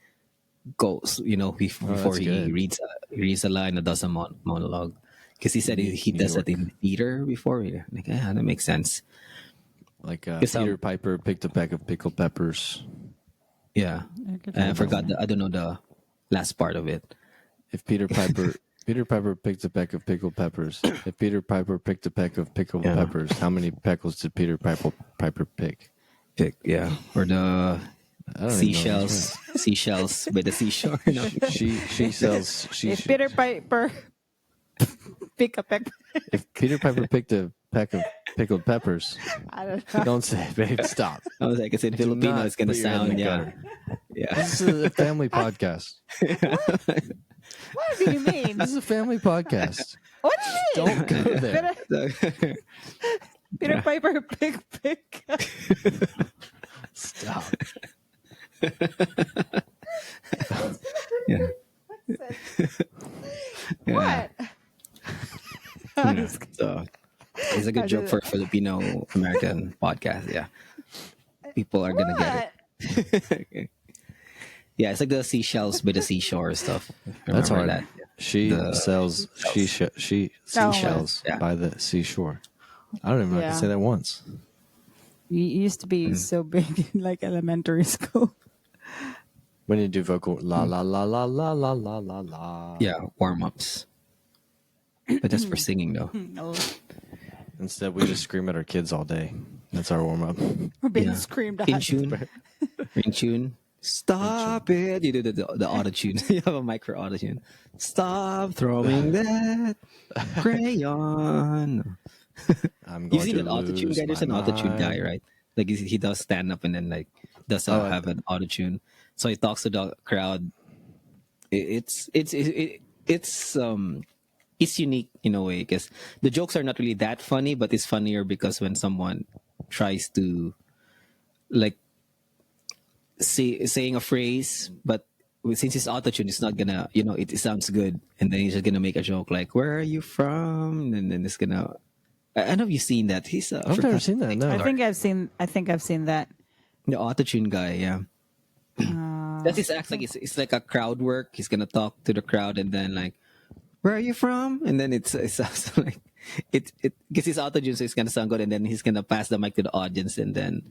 goes. Before that's he good. reads a line or does a monologue. Because he said he New does York. it in theater before. Yeah, like that makes sense. Like Yes, Peter Piper picked a peck of pickled peppers. Yeah, could and I find forgot. I don't know the last part of it. If Peter Piper Peter Piper picked a peck of pickled peppers. If Peter Piper picked a peck of pickled Yeah. peppers, how many peckles did Peter Piper pick? Pick, yeah. Or the I don't even know. If seashells by the seashore. No. that's right. She sells. If Peter Piper pick a peck, If Peter Piper picked a peck of pickled peppers, I don't know. don't say it, babe. Stop. I was like, it's in Do Filipino, not it's gonna put your hand in sound, the yeah. gutter. Yeah. This is a family podcast. What do you mean? This is a family podcast. What do you mean? Don't go there. Peter Piper pick. Stop. Yeah. What? Yeah. So it's a good joke for a Filipino American podcast. Yeah, people are gonna get it. Yeah, it's like the seashells by the seashore stuff. That's Remember hard. that? She The sells seashells Yeah. by the seashore. I don't even know if I Yeah. can say that once. You used to be so big in like elementary school. When you do vocal la la la la la la la la la. Yeah, warm ups. But that's for singing though. No, Instead, we just scream at our kids all day. That's our warm up. we're being Yeah. screamed In at. tune. In tune. Stop it! You do the auto tune. You have a mic for auto tune. Stop throwing that crayon. I'm You going see to that auto tune lose guy? There's my an auto tune guy, mind. right? Like he does stand up and then like does Oh, have an auto tune. So he talks to the crowd. It's unique in a way because the jokes are not really that funny, but it's funnier because when someone tries to like saying a phrase, but since it's auto tune, it's not gonna it sounds good, and then he's just gonna make a joke like "Where are you from?" and then it's gonna. I don't know if you've seen that. He's I've never seen that. No. I think I've seen that. the auto tune guy. Yeah. That's his act. Like it's like a crowd work. He's gonna talk to the crowd and then like, "Where are you from?" And then it sounds like it because his auto tune, so it's gonna sound good. And then he's gonna pass the mic to the audience, and then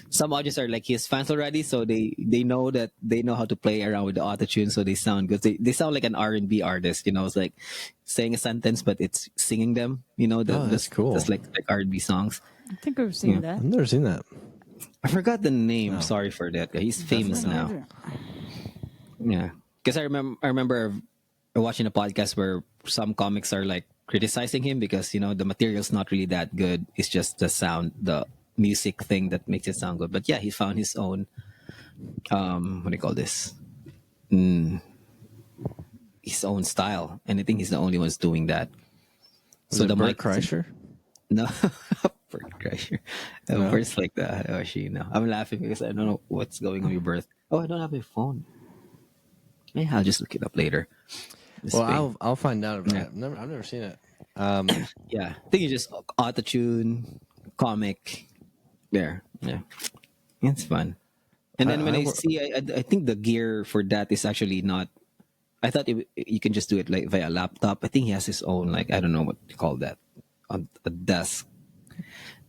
some audience are like his fans already, so they know that they know how to play around with the auto tune, so they sound good. They sound like an R&B artist. It's like saying a sentence, but it's singing them. That's cool. That's like R&B songs. I think we've seen that. I've never seen that. I forgot the name. Sorry for that. He's famous now. Yeah, because I remember watching a podcast where some comics are like criticizing him because the material's not really that good. It's just the sound, the music thing that makes it sound good. But yeah, he found his own. What do you call this? His own style, and I think he's the only one's doing that. So the Bert mic- Kreischer? No, Bert Kreischer. No? Birth like that. Oh, no. I'm laughing because I don't know what's going on with birth. Oh, I don't have my phone. Yeah, I'll just look it up later. This Well, thing. I'll find out about Yeah. it. I've never seen it. Yeah, I think you just auto-tune, comic. There, yeah, it's fun. And then when I see, I think the gear for that is actually not. I thought you can just do it like via laptop. I think he has his own, like, I don't know what you call that, a desk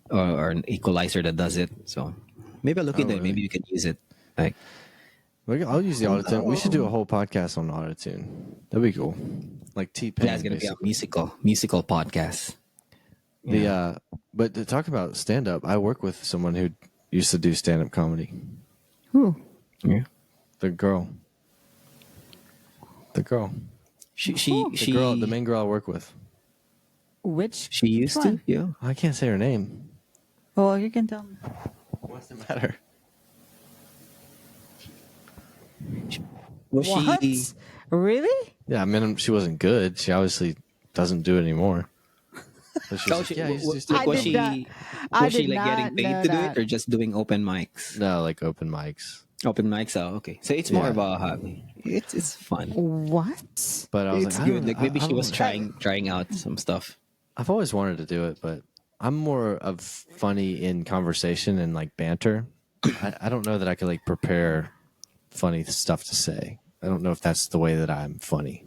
or an equalizer that does it. So maybe I'll look into it. really? Maybe you can use it. Like, I'll use the autotune. We should do a whole podcast on autotune. That'd be cool. Like T-Pain. yeah, it's gonna be a musical podcast. But to talk about stand-up, I work with someone who used to do stand-up comedy. Who? Yeah, The girl. The main girl I work with. Which? she used which to. one? Yeah. I can't say her name. Well, you can tell me. What's the matter? Was What? she? Really? Yeah, I mean, she wasn't good. She obviously doesn't do it anymore. But she was Oh, like, she, yeah, I used to do was stand-up she? comedy. I Was she did like getting not paid know to do that. it, or just doing open mics? No, like open mics. Open mics, oh, okay. So it's more Yeah. of a hobby. It's fun. What? But I was It's like, I good. don't- Like maybe I she was don't- trying out some stuff. I've always wanted to do it, but I'm more of funny in conversation and like banter. I don't know that I could like prepare funny stuff to say. I don't know if that's the way that I'm funny.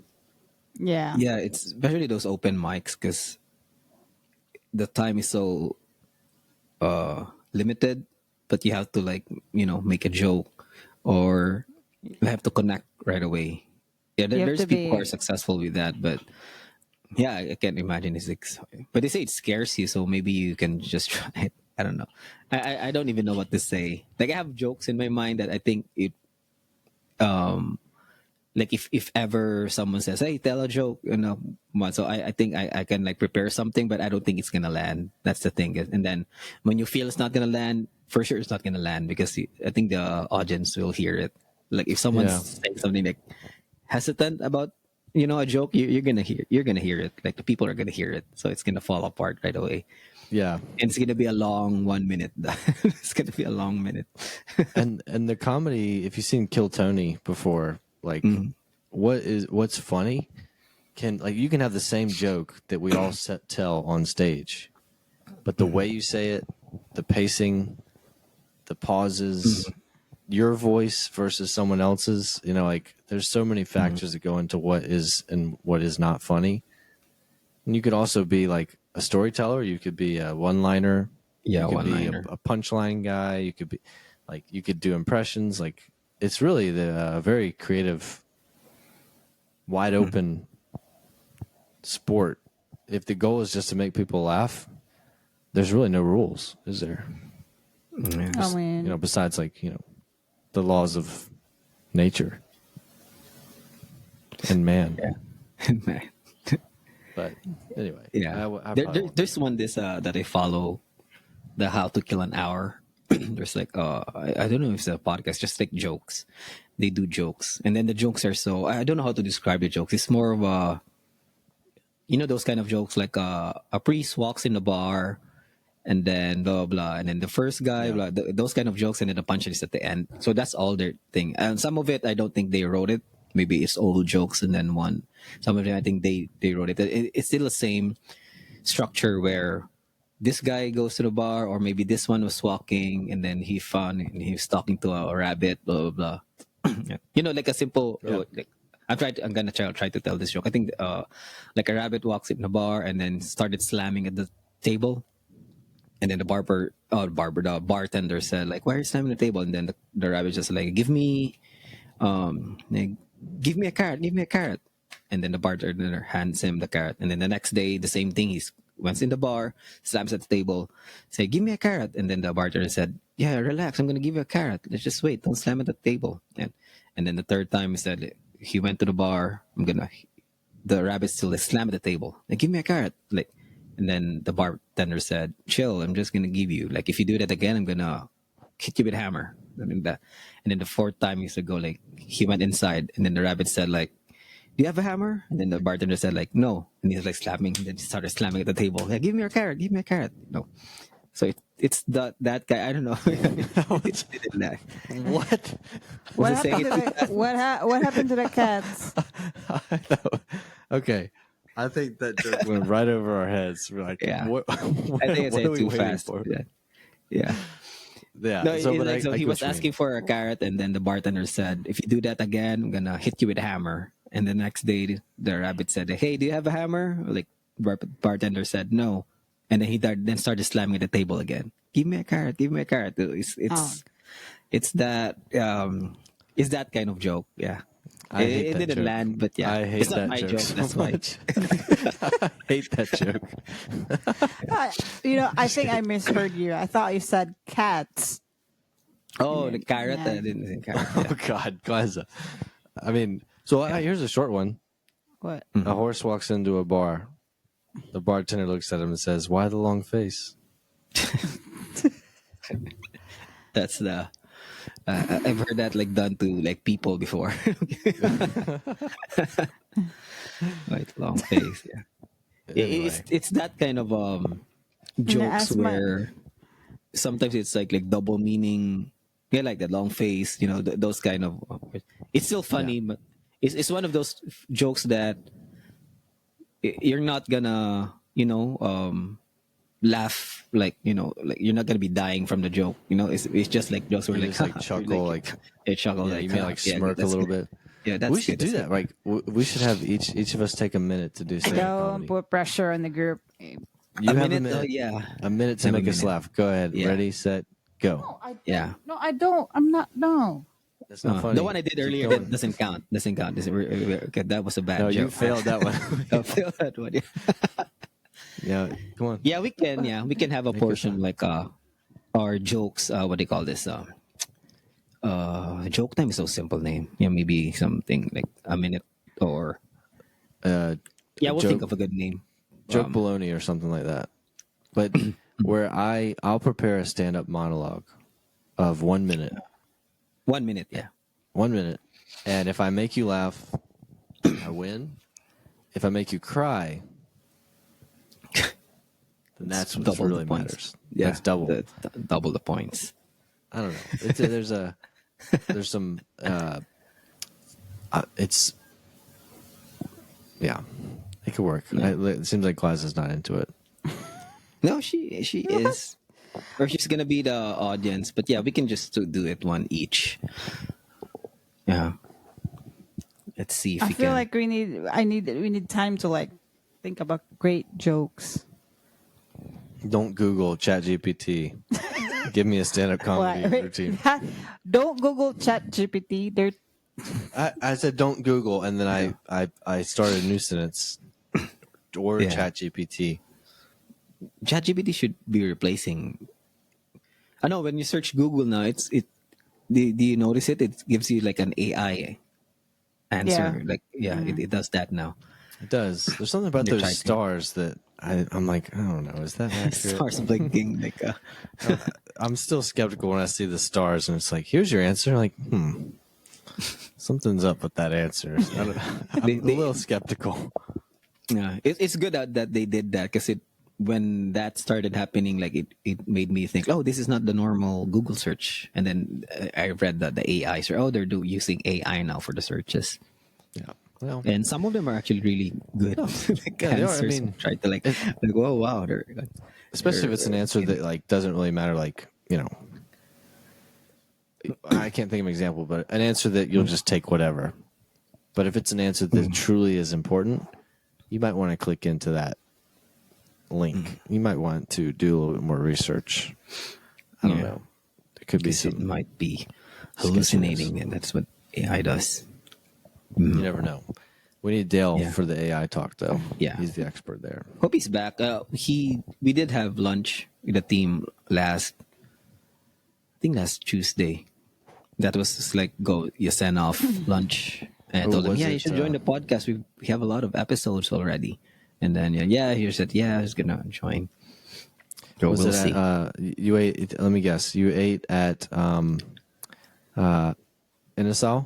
Yeah. Yeah, it's especially those open mics because the time is so limited, but you have to like make a joke or you have to connect right away. Yeah, You have there's to people who be. are successful with that, but yeah, I can't imagine but they say it scares you, so maybe you can just try it. I don't know. I don't even know what to say. Like I have jokes in my mind that I think it um like if ever someone says, "Hey, tell a joke," so I think I can like prepare something, but I don't think it's gonna land. That's the thing. And then when you feel it's not gonna land, for sure it's not gonna land because I think the audience will hear it. Like if someone's Yeah. saying something like hesitant about a joke, you're gonna hear it. Like the people are gonna hear it, so it's gonna fall apart right away, Yeah. and it's gonna be a long 1 minute. It's gonna be a long minute. And the comedy, if you've seen Kill Tony before, like Mhm. what's funny can like you can have the same joke that we all tell on stage, but the way you say it, the pacing, the pauses, your voice versus someone else's, like there's so many factors that go into what is and what is not funny. And you could also be like a storyteller, you could be a one-liner, Yeah, you could one be liner. a punchline guy, you could be like you could do impressions. Like it's really the very creative, wide open sport. If the goal is just to make people laugh, there's really no rules, is there? Yeah. I mean, Besides like the laws of nature and man. Yeah. But anyway, Yeah, I probably won't. there's one this that I follow, the How to Kill an Hour. There's like I don't know if it's a podcast, just like jokes. They do jokes, and then the jokes are so I don't know how to describe the jokes. It's more of a those kind of jokes like a priest walks in the bar, and then blah blah, blah and then the first guy Yeah. blah, those kind of jokes, and then the punches at the end. So that's all their thing. And some of it I don't think they wrote it. Maybe it's old jokes, and then one. Some of them I think they wrote it. It's still the same structure where this guy goes to the bar, or maybe this one was walking and then he found and he was talking to a rabbit, blah blah blah. Like a simple Yeah. like I'm gonna try to tell this joke. I think like a rabbit walks in the bar and then started slamming at the table, and then the bartender said like, "Why are you slamming the table?" And then the rabbit just like, like, give me a carrot, give me a carrot. And then the bartender hands him the carrot. And then the next day, the same thing. He went in the bar, slams at the table, say, "Give me a carrot." And then the bartender said, "Yeah, relax. I'm gonna give you a carrot. Let's just wait. Don't slam at the table." And then the third time he said he went to the bar. The rabbit still like, slam at the table. Like, "Give me a carrot." Like, and then the bartender said, "Chill. I'm just gonna give you. Like, if you do that again, I'm gonna hit you with a hammer." And then the fourth time he said, "Go." Like, he went inside, and then the rabbit said like, "Do you have a hammer?" And then the bartender said like, "No." And he's like slapping, and then he started slamming at the table. Like, "Give me your carrot, give me a carrot." No. So it's that guy. I don't know. It's that. What? what Was it saying happened to it? the what happened to the cats? Okay. I think that joke went right over our heads. We're like, Yeah. what, I think it's what are we too waiting fast. for? Yeah. Yeah. Yeah. No, So, but like, so I he get was what you mean. asking for a carrot, and then the bartender said, "If you do that again, I'm gonna hit you with a hammer." And the next day, the rabbit said, "Hey, do you have a hammer?" Like, bartender said, "No." And then then started slamming at the table again. "Give me a carrot, give me a carrot." Oh, It's that it's that kind of joke. Yeah, I hate it that didn't joke. land, but yeah, I hate it's not that my joke joke. so That's why. much. I hate that joke. I think I misheard you. I thought you said cats. Oh, the carrot. Yeah. I didn't think carrot. Oh Yeah. God, guys. I mean, so here's a short one. What? A horse walks into a bar. The bartender looks at him and says, "Why the long face?" That's the I've heard that like done to like people before. Like long face, yeah. Anyway. It's that kind of jokes As my where sometimes it's like double meaning. Yeah, like that long face, those kind of. It's still funny, but it's one of those jokes that you're not gonna laugh like you're not gonna be dying from the joke. It's just like jokes where You like just like chuckle, like chuckle, yeah, like you may like yeah, smirk a that's little good. bit. Yeah, that's We should good. do that. Like we should have each of us take a minute to do stand-up don't comedy. put pressure on the group. You A have minute, a minute. yeah. A minute to Have a make us minute. laugh. Go ahead. Yeah. Ready, set, go. No, I don't. Yeah. No, I don't. I'm not. No. That's not The funny. one I did Keep earlier going. doesn't count. Doesn't count. Okay, that was a bad No, you joke. failed that one. I failed that one. Yeah, come on. Yeah, we can. Yeah, we can have a Make it portion fun. like our jokes. What do you call this? Joke time is so simple name. Yeah, maybe something like a minute or Uh, yeah, we'll think joke of a good name. joke baloney or something like that. But where I'll prepare a stand up monologue of 1 minute, 1 minute. Yeah, 1 minute, and if I make you laugh, I win. If I make you cry, then that's what double the really points. matters. Yeah, That's double. double the points. I don't know. There's some. It's yeah, it could work. Yeah. It seems like Claus is not into it. No, she is, or she's gonna be the audience. But yeah, we can just do it one each. Yeah. Let's see if I we feel can. like we need time to like think about great jokes. Don't Google ChatGPT. Give me a stand-up comedy routine. Don't Google ChatGPT. They're I said don't Google, and then I started a new sentence. Or Yeah. ChatGPT. ChatGPT should be replacing. I know when you search Google now, it. Do you notice it? It gives you like an AI answer. Yeah. Like it does that now. It does. There's something about They're those typing. stars that I'm like, I don't know. Is that accurate? Stars blinking like. I'm still skeptical when I see the stars, and it's like, here's your answer. Like, something's up with that answer. I'm They- a little skeptical. Yeah, it's good that they did that because when that started happening, like it made me think, oh, this is not the normal Google search. And then I read that the AI, so they're using AI now for the searches, Yeah. Well, and some of them are actually really good. Like yeah, they are. I answers. mean, Try to like, oh wow, they're especially if it's an answer that like doesn't really matter. Like, I can't think of an example, but an answer that you'll just take whatever. But if it's an answer that truly is important, you might want to click into that link. You might want to do a little bit more research. I don't Yeah. know. There could be it some. might be hallucinating, and that's what AI does. You never know. We need Dale Yeah. for the AI talk, though. Yeah. He's the expert there. Hope he's back. We did have lunch with the team last Tuesday. That was just like you send off lunch, and I Oh, told him, was yeah, you it, should join the podcast. We have a lot of episodes already. And then he said, yeah, I was gonna join. So Was we'll it see. at, you ate? Let me guess. You ate at Inasal?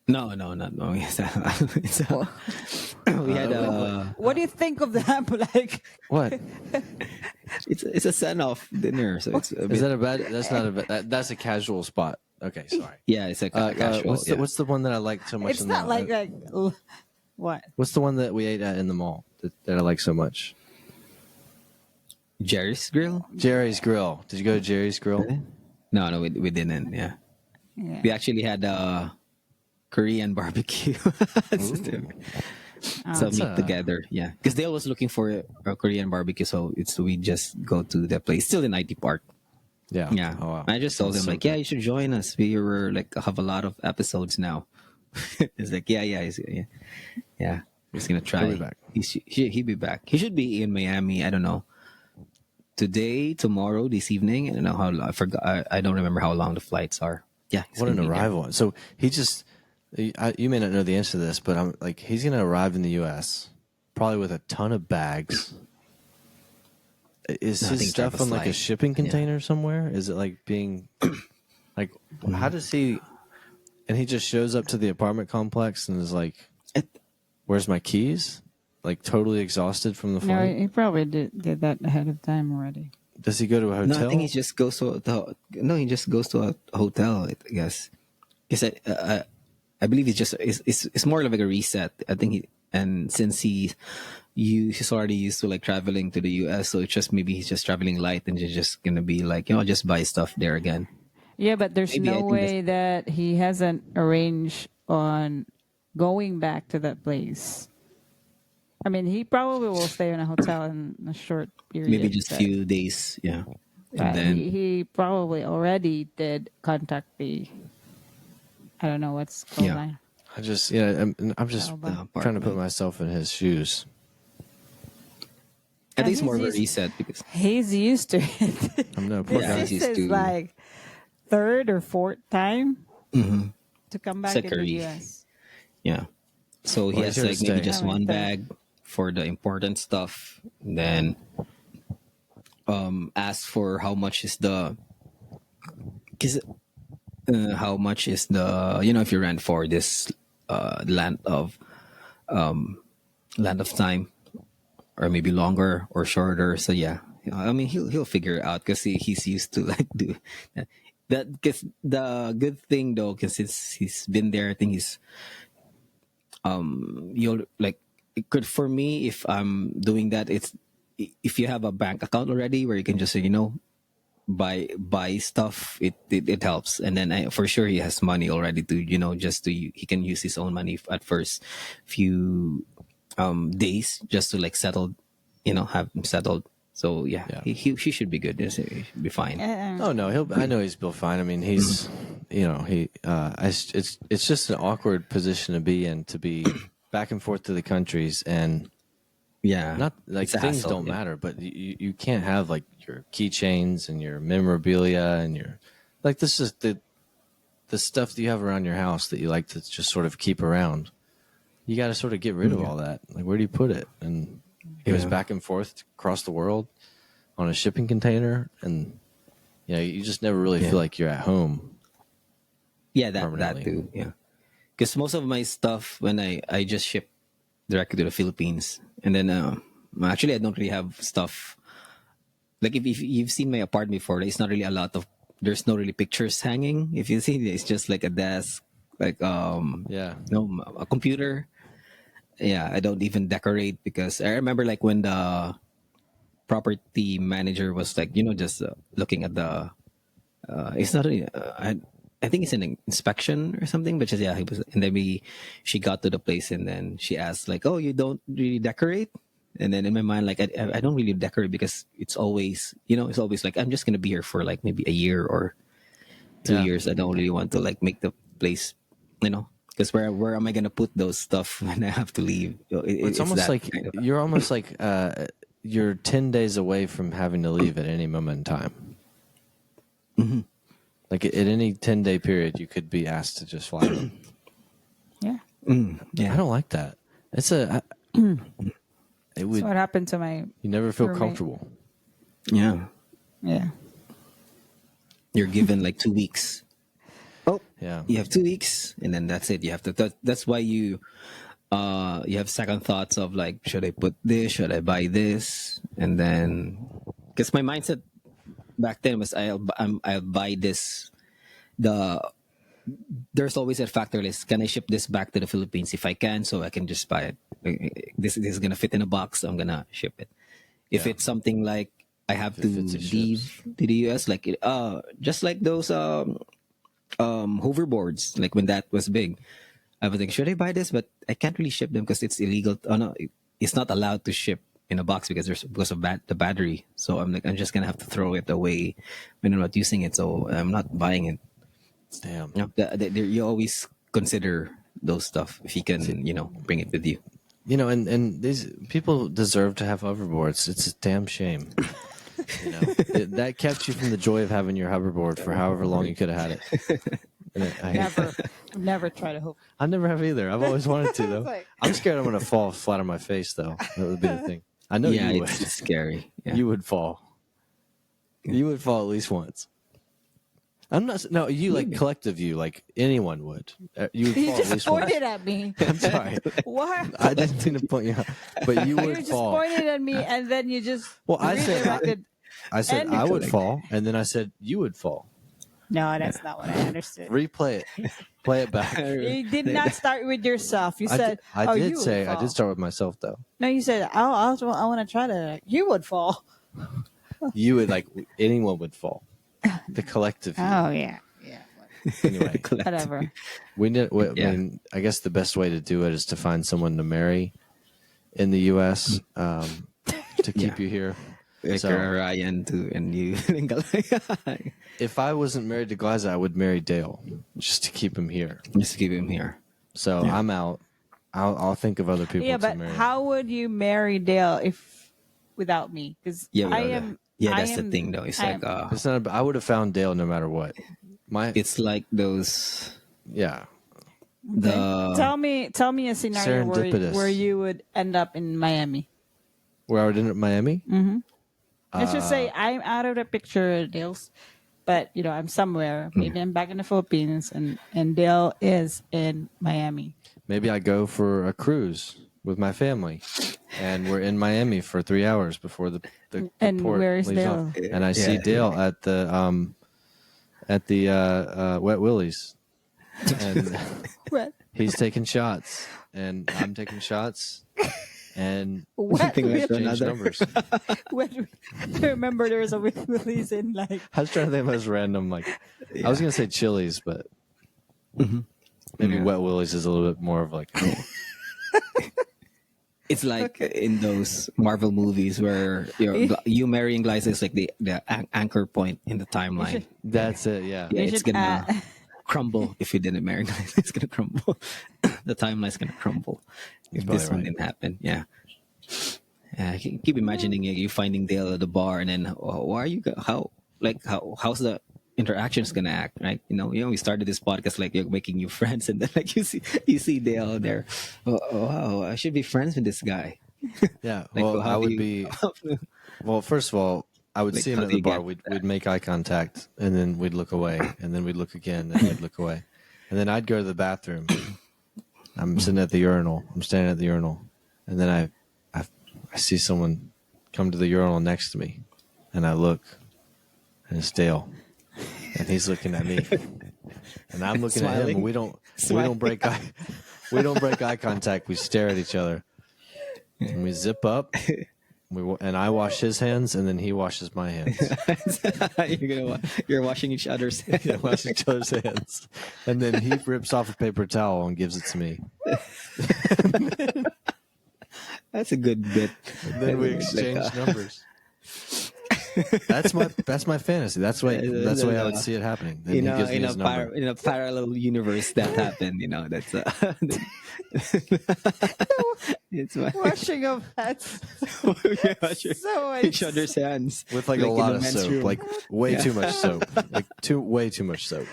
No. It's we had what do you think of that? Like, What? it's a send off dinner, so it's a Is bit, that a bad? That's not a bad. That's a casual spot. Okay, sorry. yeah, it's like casual. What's the one that I like so much? it's in not the, what? What's the one that we ate at in the mall that I like so much? Jerry's Grill? Jerry's Grill. Did you go to Jerry's Grill? No, we didn't. Yeah, Yeah. we actually had Korean barbecue. So That's meet together, yeah. Because Dale was looking for a Korean barbecue, so we just go to the place, still in IT Park. Yeah. Yeah, Oh, wow. I just told him So like, good. yeah, you should join us. We were like have a lot of episodes now. It's like, yeah, He's gonna try. He'll be back. He'll be back. He should be in Miami. I don't know. Today, tomorrow, this evening. I don't know how. I forgot. I don't remember how long the flights are. Yeah, he's What an gonna be there. arrival! So he just. You may not know the answer to this, but I'm like, he's going to arrive in the U.S. probably with a ton of bags. Is Nothing his stuff travel on like a slide. shipping container somewhere? Is it like being like how does he? And he just shows up to the apartment complex and is like, It- "Where's my keys?" Like totally exhausted from the No, flight. he probably did that ahead of time already. Does he go to a hotel? No, I think he just goes to he just goes to a hotel. I guess. Because I believe it's more like a reset. I think since he's already used to like traveling to the US, so it's just maybe he's just traveling light and he's just gonna be like, just buy stuff there again. Yeah, but there's Maybe I no think way that he hasn't arranged on going back to that place. I mean, he probably will stay in a hotel in a short period. Maybe just but- few days, yeah. but And then he probably already did contact the I don't know what's called. Yeah. I'm just trying to put myself in his shoes. At Yeah, least more of a he's used- reset because He's used to it. I'm no poor This guy. he's is used his to like third or fourth time to come back in the Sakari. US. Yeah. So he Well, he's has here to like maybe stay. just Oh, one third. bag for the important stuff. Then ask for how much is the because how much is the if you rent for this land of time or maybe longer or shorter. So yeah, I mean he'll figure it out because he's used to like do that. Because the good thing though, because he's been there, I think you'll like it could for me if I'm doing that. It's if you have a bank account already where you can just buy stuff. It helps, and then for sure he has money already to just to he can use his own money at first few days just to like settle, have him settled. So yeah, Yeah. he should be good. He should be fine. Oh no, I know he's still fine. I mean, he's, it's just an awkward position to be in, to be back and forth to the countries, and Yeah, not like it's a things hassle, don't yeah. matter, but you can't have like your keychains and your memorabilia and your like this is the stuff that you have around your house that you like to just sort of keep around. You got to sort of get rid of all that. Like, where do you put it? And he was Yeah. back and forth across the world on a shipping container, and you just never really Yeah. feel like you're at home. Yeah, that Permanently. too. Yeah, because most of my stuff when I just ship directly to the Philippines, and then actually I don't really have stuff. Like if you've seen my apartment before, there's not really a lot of. There's no really pictures hanging. If you see, it's just like a desk, like Yeah. a computer. Yeah, I don't even decorate because I remember like when the property manager was like just looking at the it's not really I think it's an inspection or something, but just yeah he was, and then she got to the place and then she asked like, oh, you don't really decorate? And then in my mind, like I don't really decorate because it's always it's always like I'm just gonna be here for like maybe a year or 2 years. I don't really want to like make the place because where am I gonna put those stuff when I have to leave? It's almost that like kind of- you're almost like you're 10 days away from having to leave at any moment in time. Mm-hmm. Like at any 10-day period, you could be asked to just fly home. Yeah. yeah. I don't like that. It's it That's would what happened to my you never feel roommate. comfortable. Yeah. yeah. You're given like 2 weeks. Oh, Yeah. you have 2 weeks, and then that's it. You have to. That's why you have second thoughts of like, should I put this? Should I buy this? And then, because my mindset back then was I'll buy this. There's always a factor list. Can I ship this back to the Philippines? If I can, so I can just buy it. This is gonna fit in a box. So I'm gonna ship it. If Yeah. it's something like I have If to it fits, it leave ships. to the US, like just like those hoverboards, like when that was big, I was like, should I buy this? But I can't really ship them because it's illegal. Oh no, it's not allowed to ship in a box because of the battery. So I'm like, I'm just gonna have to throw it away when I'm not using it. So I'm not buying it. Damn. You always consider those stuff if you can, bring it with you. And these people deserve to have hoverboards. It's a damn shame. That kept you from the joy of having your hoverboard for however long you could have had it. And Never try to hope. I never have either. I've always wanted to though. like- I'm scared I'm going to fall flat on my face though. That would be the thing. I know Yeah, you would. it's scary. Yeah. You would fall. You would fall at least once. I'm not. No, you like collective. You like anyone would. You would You fall at just least once. pointed at me. I'm sorry. What? I didn't mean to point you out, but you You would just fall. pointed at me, and then you just Well, I said redirected. I said And I would collect. fall, and then I said you would fall. No, that's not what I understood. Replay it. Play it back. You did not start with yourself. You I said, I "Oh, did you say would I fall." did start with myself though. No, you said, I want to try to." You would fall. You would like anyone would fall. The collective. You. Oh yeah, yeah. Anyway, Whatever. we did. Yeah. I mean, I guess the best way to do it is to find someone to marry in the U.S. To keep you here. Like So- you're Ryan too, and you If I wasn't married to Glyza, I would marry Dale just to keep him here. just keep him here. So Yeah. I'm out. I'll think of other people Yeah, to but marry. how would you marry Dale if without me? Because Yeah, I without am. that. Yeah, I that's the am- thing though. It's I like am- It's not. I would have found Dale no matter what. it's like those Yeah. the Tell me a scenario Serendipitous. where you would end up in Miami. Where I would end up in Miami. Let's just say I'm out of the picture, Dale's, but I'm somewhere. Maybe I'm back in the Philippines, and Dale is in Miami. Maybe I go for a cruise with my family, and we're in Miami for 3 hours before the And port where's leaves Dale? off. And I see Dale at the Wet Willie's, and What? he's taking shots, and I'm taking shots, and What? thing like exchange another. numbers. I remember there was a Willie's in like. I was trying to think of those random, like, I was gonna say Chili's, but maybe Yeah. Wet Willie's is a little bit more of like, It's like in those Marvel movies where you marrying Glyza is like the anchor point in the timeline. that's it, yeah. Yeah, You it's should, gonna crumble if you didn't marry Glyza. It's gonna crumble. The timeline's gonna crumble if this probably one right. didn't happen. Yeah. I can keep imagining you finding Dale at the bar, and then why are you? How's the interactions gonna act? Right? We started this podcast like you're making new friends, and then like you see Dale there. Oh, wow, I should be friends with this guy. Yeah, Like, well, how I do would you- be. Well, first of all, I would Like, see him how at do the you bar. get We'd make eye contact, and then we'd look away, and then we'd look again, and we'd look away, and then I'd go to the bathroom. I'm sitting at the urinal. I'm standing at the urinal, and then I see someone come to the urinal next to me, and I look, and it's Dale, and he's looking at me, and I'm looking at him, Smiling. and we don't break eye contact. We stare at each other, and we zip up. And I wash his hands, and then he washes my hands. You're washing each other's hands. Yeah, wash each other's hands, and then he rips off a paper towel and gives it to me. That's a good bit. And then we exchange numbers. That's my fantasy. That's the way I would see it happening. Then he gives me his number. In a parallel universe that happened. That's it's my Washing of hands. So each other's hands With like a in lot the of men's soap, room. like way too much soap, like way too much soap.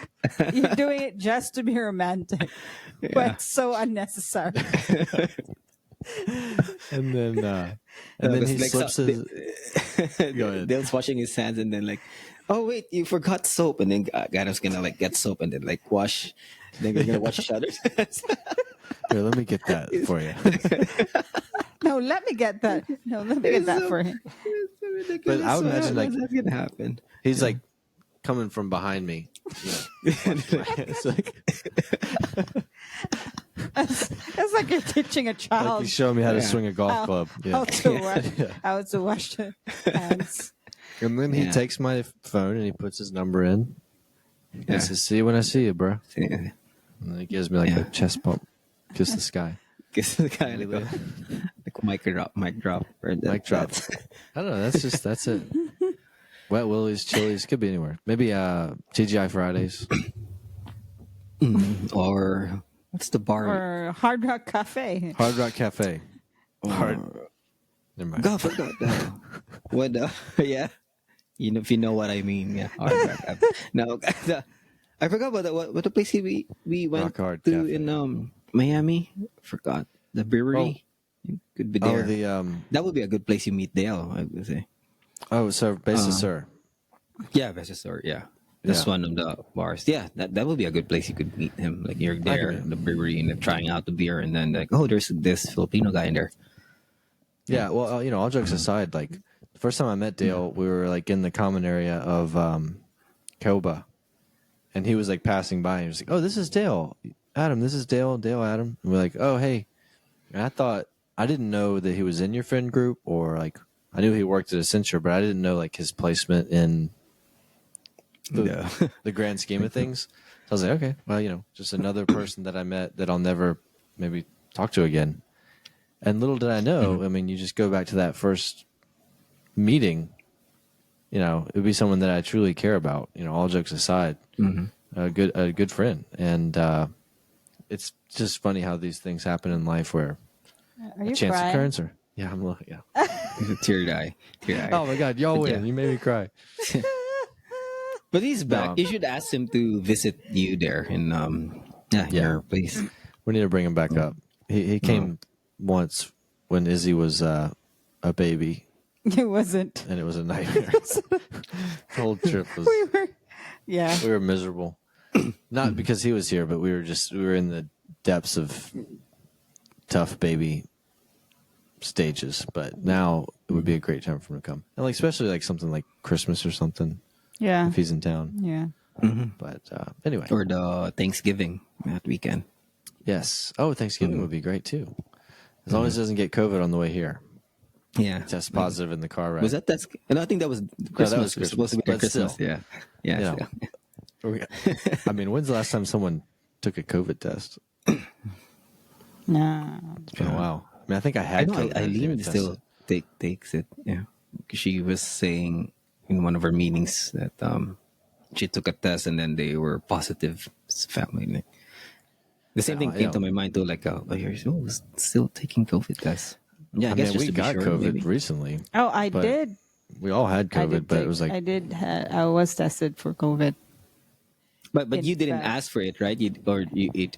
You're doing it just to be romantic, but so unnecessary. And then he slips his. Go ahead. Dale's washing his hands, and then like, oh wait, you forgot soap, and then Adam's gonna like get soap, and then like wash. Then we're gonna wash each other's hands. Here, let me get that for you. No, let me get that. No, let me get that for him. But I would imagine, like, that's gonna happen. He's like coming from behind me. It's like It's like you're teaching a like child he's showing me how to Yeah. swing a golf club. how Yeah. to wash, how to wash the hands. And then he Yeah. takes my phone and he puts his number in. Yeah. And says, "See you when I see you, bro." Yeah. And then he gives me like Yeah. a chest bump, kiss the sky, Guess the guy like mic drop, or mic drop. I don't know. That's it. Wet Willie's, Chili's, could be anywhere. Maybe TGI Fridays. Or what's the bar? Or Hard Rock Cafe. Hard Rock Cafe. Hard. Never mind. God, I forgot that. What? Yeah, if you know what I mean. Yeah. Hard Rock. No, I forgot about that. What the place we went Rock Hard to Cafe. in Miami? Forgot the brewery. Could be Oh, there. the That would be a good place you meet Dale. I would say. Sir, Basis Sir. Yeah, Vesisor. Yeah. That's Yeah. one of the bars. Yeah, that would be a good place you could meet him. Like you're there agree. in the brewery and they're trying out the beer, and then like, oh, there's this Filipino guy in there. Yeah, well, all jokes aside, like the first time I met Dale, we were like in the common area of Koba, and he was like passing by, and he was like, "Oh, this is Dale, Adam. This is Dale, Adam." And we're like, "Oh, hey." And I didn't know that he was in your friend group, or like I knew he worked at Accenture, but I didn't know like his placement in the grand scheme of things. So I was like, okay, well, just another person that I met that I'll never maybe talk to again. And little did I know, I mean, you just go back to that first meeting, you know, it would be someone that I truly care about. You know, all jokes aside, a good friend, and it's just funny how these things happen in life where Are a you chance crying? occurrence, or yeah, I'm looking. Yeah. Tear eye, tear eye. Oh my God, y'all win! Yeah. You made me cry. But he's back. No. You should ask him to visit you there in yeah, in Yeah. your place. We need to bring him back up. He came once when Izzy was a baby, It wasn't. and it was a nightmare. The whole trip was We were. Yeah. we were miserable. Not because he was here, but we were in the depths of tough baby stages. But now it would be a great time for him to come, and like especially like something like Christmas or something Yeah. if he's in town. Yeah. But anyway, Or the Thanksgiving that weekend. yes. Oh, Thanksgiving would be great too, as long as he doesn't get COVID on the way here. Yeah. Test positive in the car ride. Was that's and I think that was Christmas. that was It was supposed to be Christmas, their but Christmas. still. Yeah. Yeah. You know. still. I mean, when's the last time someone took a COVID test? No. It's been a while. I mean, I think I I had know COVID. Eileen tested. still takes it. Yeah. She was saying in one of her meetings that she took a test and then they were positive as a family. Like, the same thing came to my mind too. Like, oh, you're still taking COVID tests. Yeah, I I guess mean, just we to be got sure, COVID maybe. recently. Oh, I But did. We all had I COVID, did but take- it was like, I was tested for COVID. But In you didn't fact. ask for it, right? It's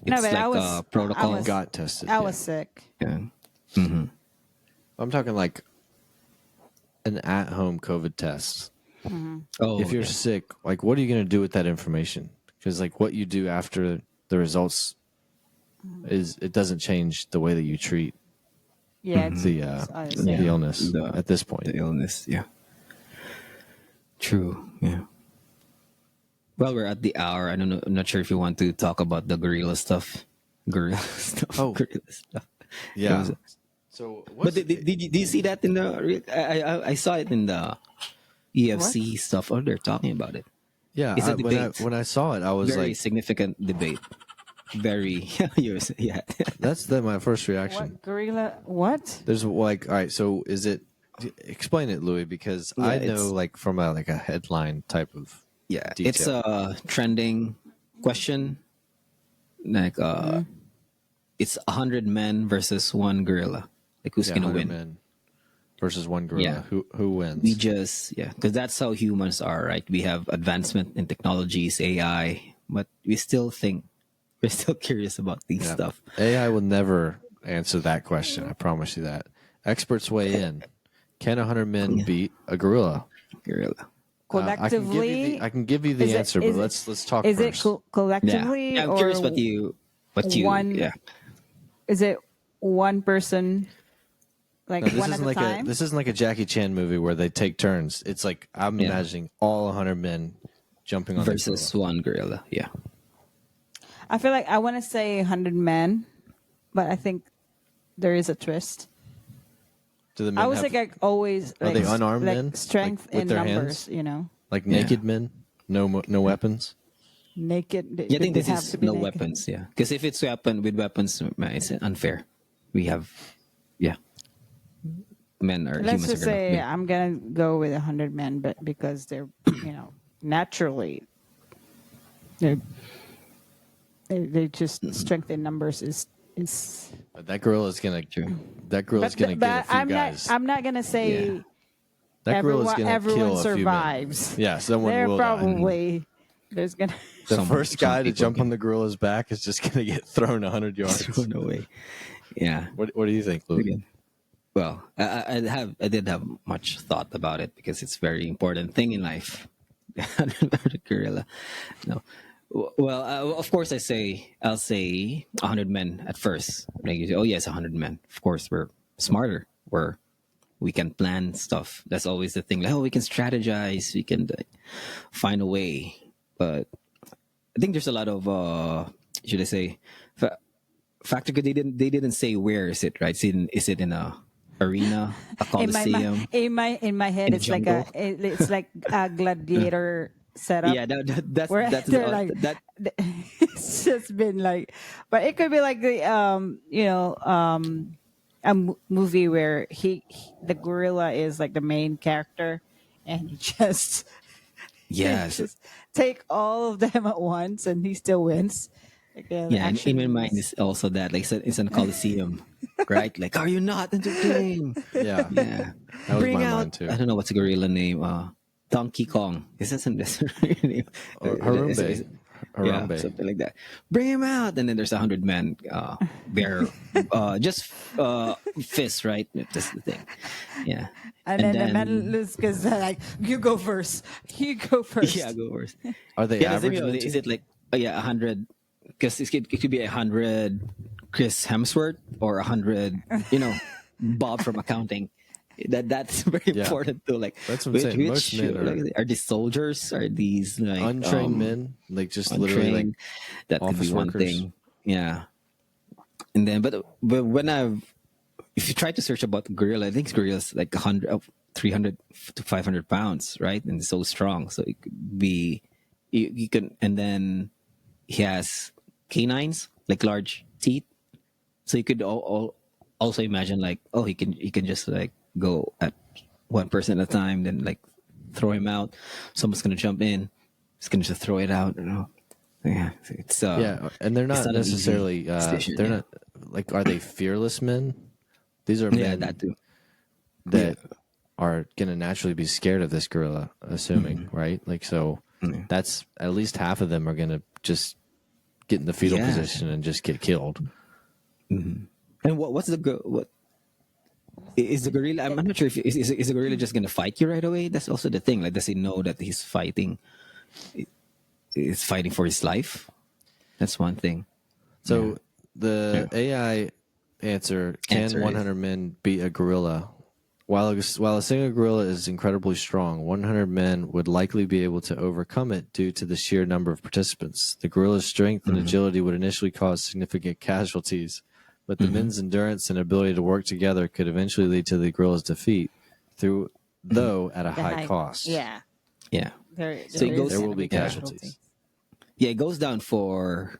No, but like I was- a protocol. I was- got tested. I yeah. was sick. Yeah. I'm talking like an at-home COVID test. Oh, If you're yeah. sick, like, what are you going to do with that information? Because like what you do after the results it doesn't change the way that you treat Yeah. the Yeah. illness at this point. The illness, yeah. True, yeah. Well, we're at the hour. I don't know. I'm not sure if you want to talk about the gorilla stuff. Gorilla stuff. Oh. Gorilla stuff. Yeah. It was- So, but did you see that in the? I saw it in the EFC stuff. Oh, they're talking about it. yeah, it's a when debate. when I saw it, I was Very like, significant debate. Very. Yeah. that's my first reaction. What gorilla? What? There's like, all right, so is it? Explain it, Louis, because Yeah, I it's- know like from a headline type of. Yeah, detail. it's a trending question. Like, it's 100 men versus one gorilla. Like, who's gonna 100 win? men versus one gorilla. Yeah. Who wins? We just because that's how humans are, right? We have advancement in technologies, AI, but we still think we're still curious about these Yeah. stuff. AI will never answer that question. I promise you that. Experts weigh in. Can 100 men beat a gorilla? Gorilla. Collectively, I can give you the is it- answer, is but it- let's talk is first. it collectively Yeah, I'm or curious what you one- yeah. is it one person, like No, this one at isn't a like time? this isn't like a Jackie Chan movie where they take turns. It's like I'm Yeah. imagining all 100 men jumping on Versus the gorilla. one gorilla. Yeah. I feel like I want to say 100 men, but I think there is a twist. Do the men I was have, like always Are they unarmed like men? strength Like, with in their numbers, hands? you know, like naked men? No weapons? naked. Yeah, I think they this have is to be no naked. weapons. Yeah, because if it's with weapons, man, it's unfair. We have, yeah, men are Let's humans just are gonna say win. I'm gonna go with 100 men, but because they're naturally they just strength in numbers is. But that gorilla's gonna that gorilla's gonna get a few I'm guys. not. I'm not gonna say Yeah. That gorilla's gonna everyone kill a few men. survives. Yeah, someone They're will probably there's gonna. die. The Some- first some guy to people jump can- on the gorilla's back is just gonna get thrown 100 yards. No way. Yeah. What do you think, Luke? Again. Well, I did have much thought about it because it's a very important thing in life. The gorilla. No. Well, of course, I'll say 100 men at first. Like you say, oh yes, 100 men. Of course, we're smarter. We can plan stuff. That's always the thing. Like, oh, we can strategize. We can find a way. But I think there's a lot of should I say factor? Because they didn't say where is it, right? Is it in a arena, a coliseum? In my head, In it's like jungle? it's like a gladiator setup. Yeah, that's Where that's they're like that. it's just been like, but it could be like the movie where the gorilla is like the main character, and he just Yes. just take all of them at once, and he still wins. Like the Yeah, and in action my mind movies. is also that like it's in a coliseum, right? Like, are you not entertained? Yeah, Yeah, that was bring my out. mind too. I don't know what's the gorilla name. Donkey Kong. Is this in this name? Or Is- Harambe, yeah, Harambe. something like that. Bring him out, and then there's 100 men bear, just fists, right? That's the thing. Yeah, And and then the men then lose because they're like, "You go first. You go yeah, first." go first. Are they Yeah, that's the average thing, men is too? it like yeah 100? Because it could be 100 Chris Hemsworth or 100, Bob from accounting. That's very Yeah, important too. Like that's what I'm saying. Most men like, are are these soldiers? Are these like untrained men, like just literally like untrained? That could be office one workers. thing. Yeah, and then but when if you try to search about gorilla, I think gorillas like 100 of 300 to 500 pounds, right? And so strong, so it could be you can, and then he has canines like large teeth, so you could also imagine like, oh, he can just like go at one person at a time, then like throw him out. Someone's gonna jump in, he's gonna just throw it out. Yeah, Yeah, and they're it's not not an easy necessarily. decision. They're Yeah, not like. Are they fearless men? These are yeah, men that too. Yeah, that are gonna naturally be scared of this gorilla, assuming, right? Like so, that's at least half of them are gonna just get in the fetal yeah. position and just get killed. And what's what is the gorilla? I'm not sure if is the gorilla just gonna fight you right away. That's also the thing. Like, does he know that he's fighting? Is fighting for his life? That's one thing. So the Yeah. AI answer: Can Answer is 100 men beat a gorilla? While a single gorilla is incredibly strong, 100 men would likely be able to overcome it due to the sheer number of participants. The gorilla's strength and agility would initially cause significant casualties, but the men's endurance and ability to work together could eventually lead to the gorilla's defeat, though at a The high high, cost. yeah. yeah. There So it is goes. There gonna will be casualties. Yeah, it goes down for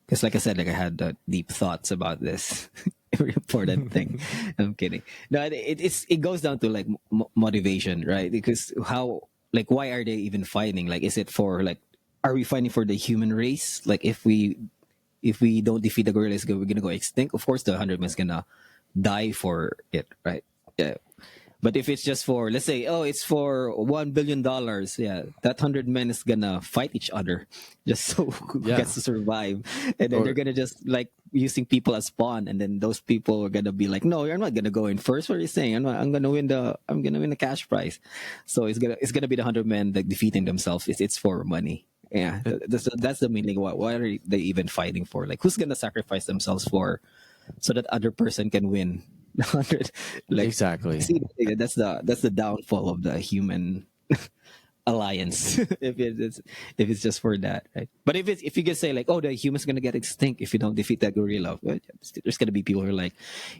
because, like I said, like I had deep thoughts about this very important thing. I'm kidding. No, it goes down to like motivation, right? Because like why are they even fighting? Like, is it for like, are we fighting for the human race? Like, if we don't defeat the gorillas, we're gonna go extinct. Of course, the 100 is gonna die for it, right? Yeah. But if it's just for, let's say, oh, it's for $1 billion, yeah, that 100 men is gonna fight each other just so who Yeah. gets to survive, and then Or- they're gonna just like using people as pawn, and then those people are gonna be like, no, you're not gonna go in first. What are you saying? I'm gonna win the cash prize. So it's gonna be the 100 men like defeating themselves. It's for money. Yeah, that's the meaning. Why are they even fighting for? Like, who's gonna sacrifice themselves for, so that other person can win the 100? Like, Exactly. see, that's the downfall of the human alliance. If it's just for that, right? But if you just say like, oh, the human's gonna get extinct if you don't defeat that gorilla, well, there's gonna be people who are like,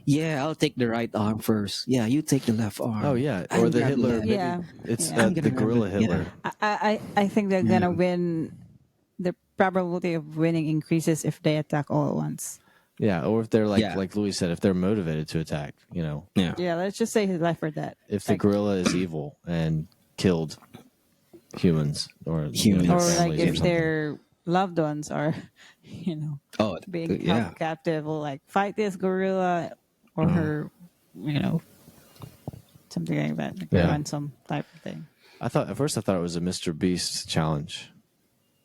yeah, I'll take the right arm first. Yeah, you take the left arm. Oh yeah, I'm or the grabbing Hitler. that. Maybe Yeah. it's Yeah. I'm the gonna grab gorilla it. Hitler. Yeah. I think they're gonna win. The probability of winning increases if they attack all at once. Yeah, or if they're like Yeah. like Louis said, if they're motivated to attack, Yeah. Yeah, let's just say his life or death. if the Like, gorilla is evil and killed humans or Humans. their or families like or if something. their loved ones are, Oh, being yeah. held captive, will like fight this gorilla or her, something like that, like Yeah. a ransom type of thing. At first I thought it was a Mr. Beast challenge.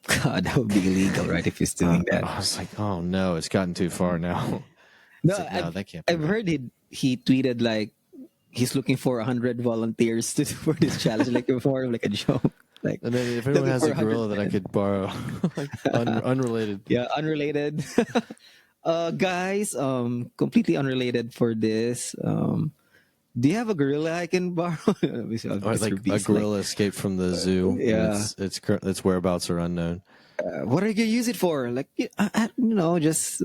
God, that would be illegal, right? If he's doing that. I was like, oh no, it's gotten too far now. No, It's like, no, that can't be I've right. heard he tweeted like he's looking for 100 volunteers for this challenge, like for like a joke. Like, And then if anyone looking has for a gorilla 100 that I could borrow, like unrelated. yeah, unrelated. Guys, completely unrelated for this. Do you have a gorilla I can borrow? Or like a gorilla escaped from the zoo. yeah. And its whereabouts are unknown. What are you gonna use it for? Like, just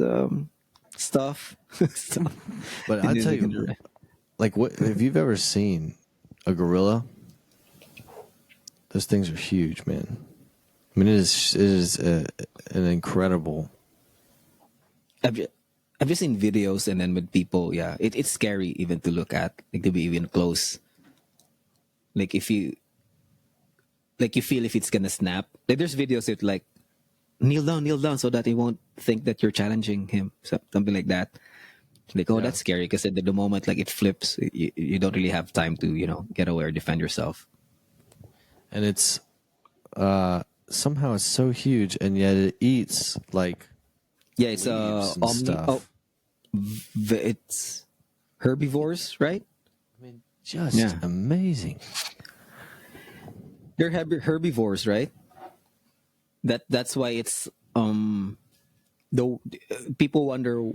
stuff. Stuff. But I tell you, like, what if you've ever seen a gorilla? Those things are huge, man. I mean, it is an incredible. I've just seen videos, and then with people, yeah, it's scary even to look at, like to be even close. Like if you like you feel if it's gonna snap. Like there's videos it like kneel down so that he won't think that you're challenging him, something like that. Like, oh, Yeah. that's scary because at the moment like it flips, you don't really have time to get away or defend yourself. And it's somehow it's so huge, and yet it eats like Yeah, it's leaves and omni. stuff. Oh, it's herbivores, right? I mean, just Yeah. amazing. They're herbivores, right? That's why it's though people wonder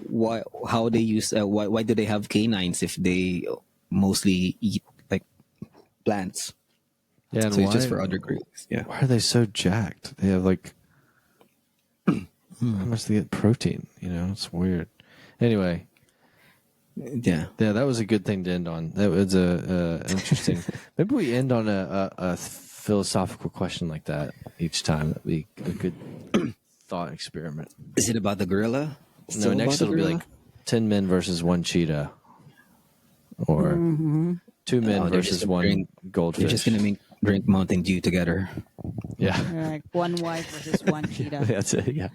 how they use why do they have canines if they mostly eat like plants. Yeah, and So why, it's just for other groups. Yeah. why are they so jacked? They have like how much they get protein? It's weird. Anyway, Yeah. yeah, that was a good thing to end on. That was interesting. Maybe we end on a philosophical question like that each time. That'd be a good thought experiment. Is it about the gorilla? No, Still next about the it'll be gorilla? like 10 men versus one cheetah, or 2 men Oh, they're versus just one drink- goldfish. They're just gonna drink Mountain Dew together. Yeah, Like one wife versus one cheetah. that's it. Yeah,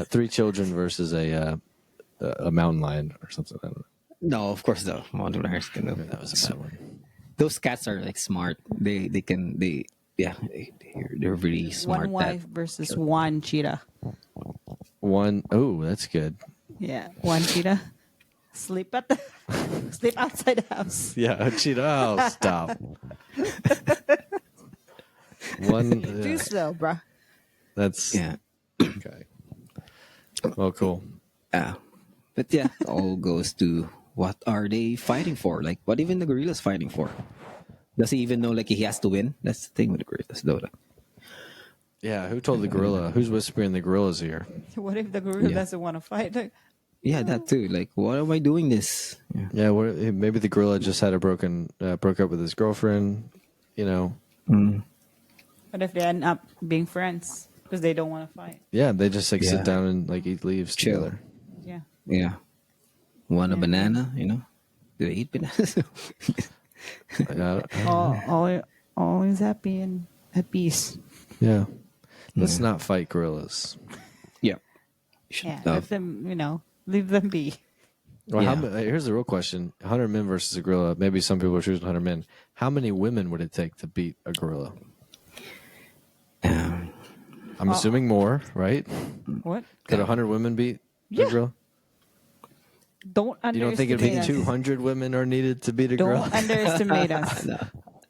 3 children versus a mountain lion or something. I don't know. No, of course the mountain lions can. That was a bad one. Those cats are like smart. They're really smart. One wife versus one cheetah. One, oh, that's good. Yeah, one cheetah. Sleep outside the house. Yeah, a cheetah. Oh, stop. One. Too Yeah, slow, bruh. that's Yeah. okay. Well, cool. Yeah. But yeah, it all goes to what are they fighting for? Like, what even the gorilla's fighting for? Does he even know like he has to win? That's the thing with the gorillas, though. Like, Yeah, who told the gorilla? Who's whispering in the gorilla's ear? What if the gorilla Yeah. doesn't want to fight? Like, yeah, that too. Like, why am I doing this? Yeah. Yeah, maybe the gorilla just had broke up with his girlfriend. what if they end up being friends because they don't want to fight? Yeah, they just like Yeah. sit down and like eat leaves Chill. together. Yeah. Yeah. Want a Yeah. banana? Do they eat bananas? Always happy and at peace. Yeah. Let's not fight gorillas. Yeah. You should Yeah. love- Leave them be. Well, Yeah. here's the real question: 100 men versus a gorilla. Maybe some people are choosing 100 men. How many women would it take to beat a gorilla? Um, I'm assuming more, right? What? Could 100 women beat a gorilla? Don't You don't think underestimate it'd be us. 200 women are needed to beat a Don't gorilla? underestimate us.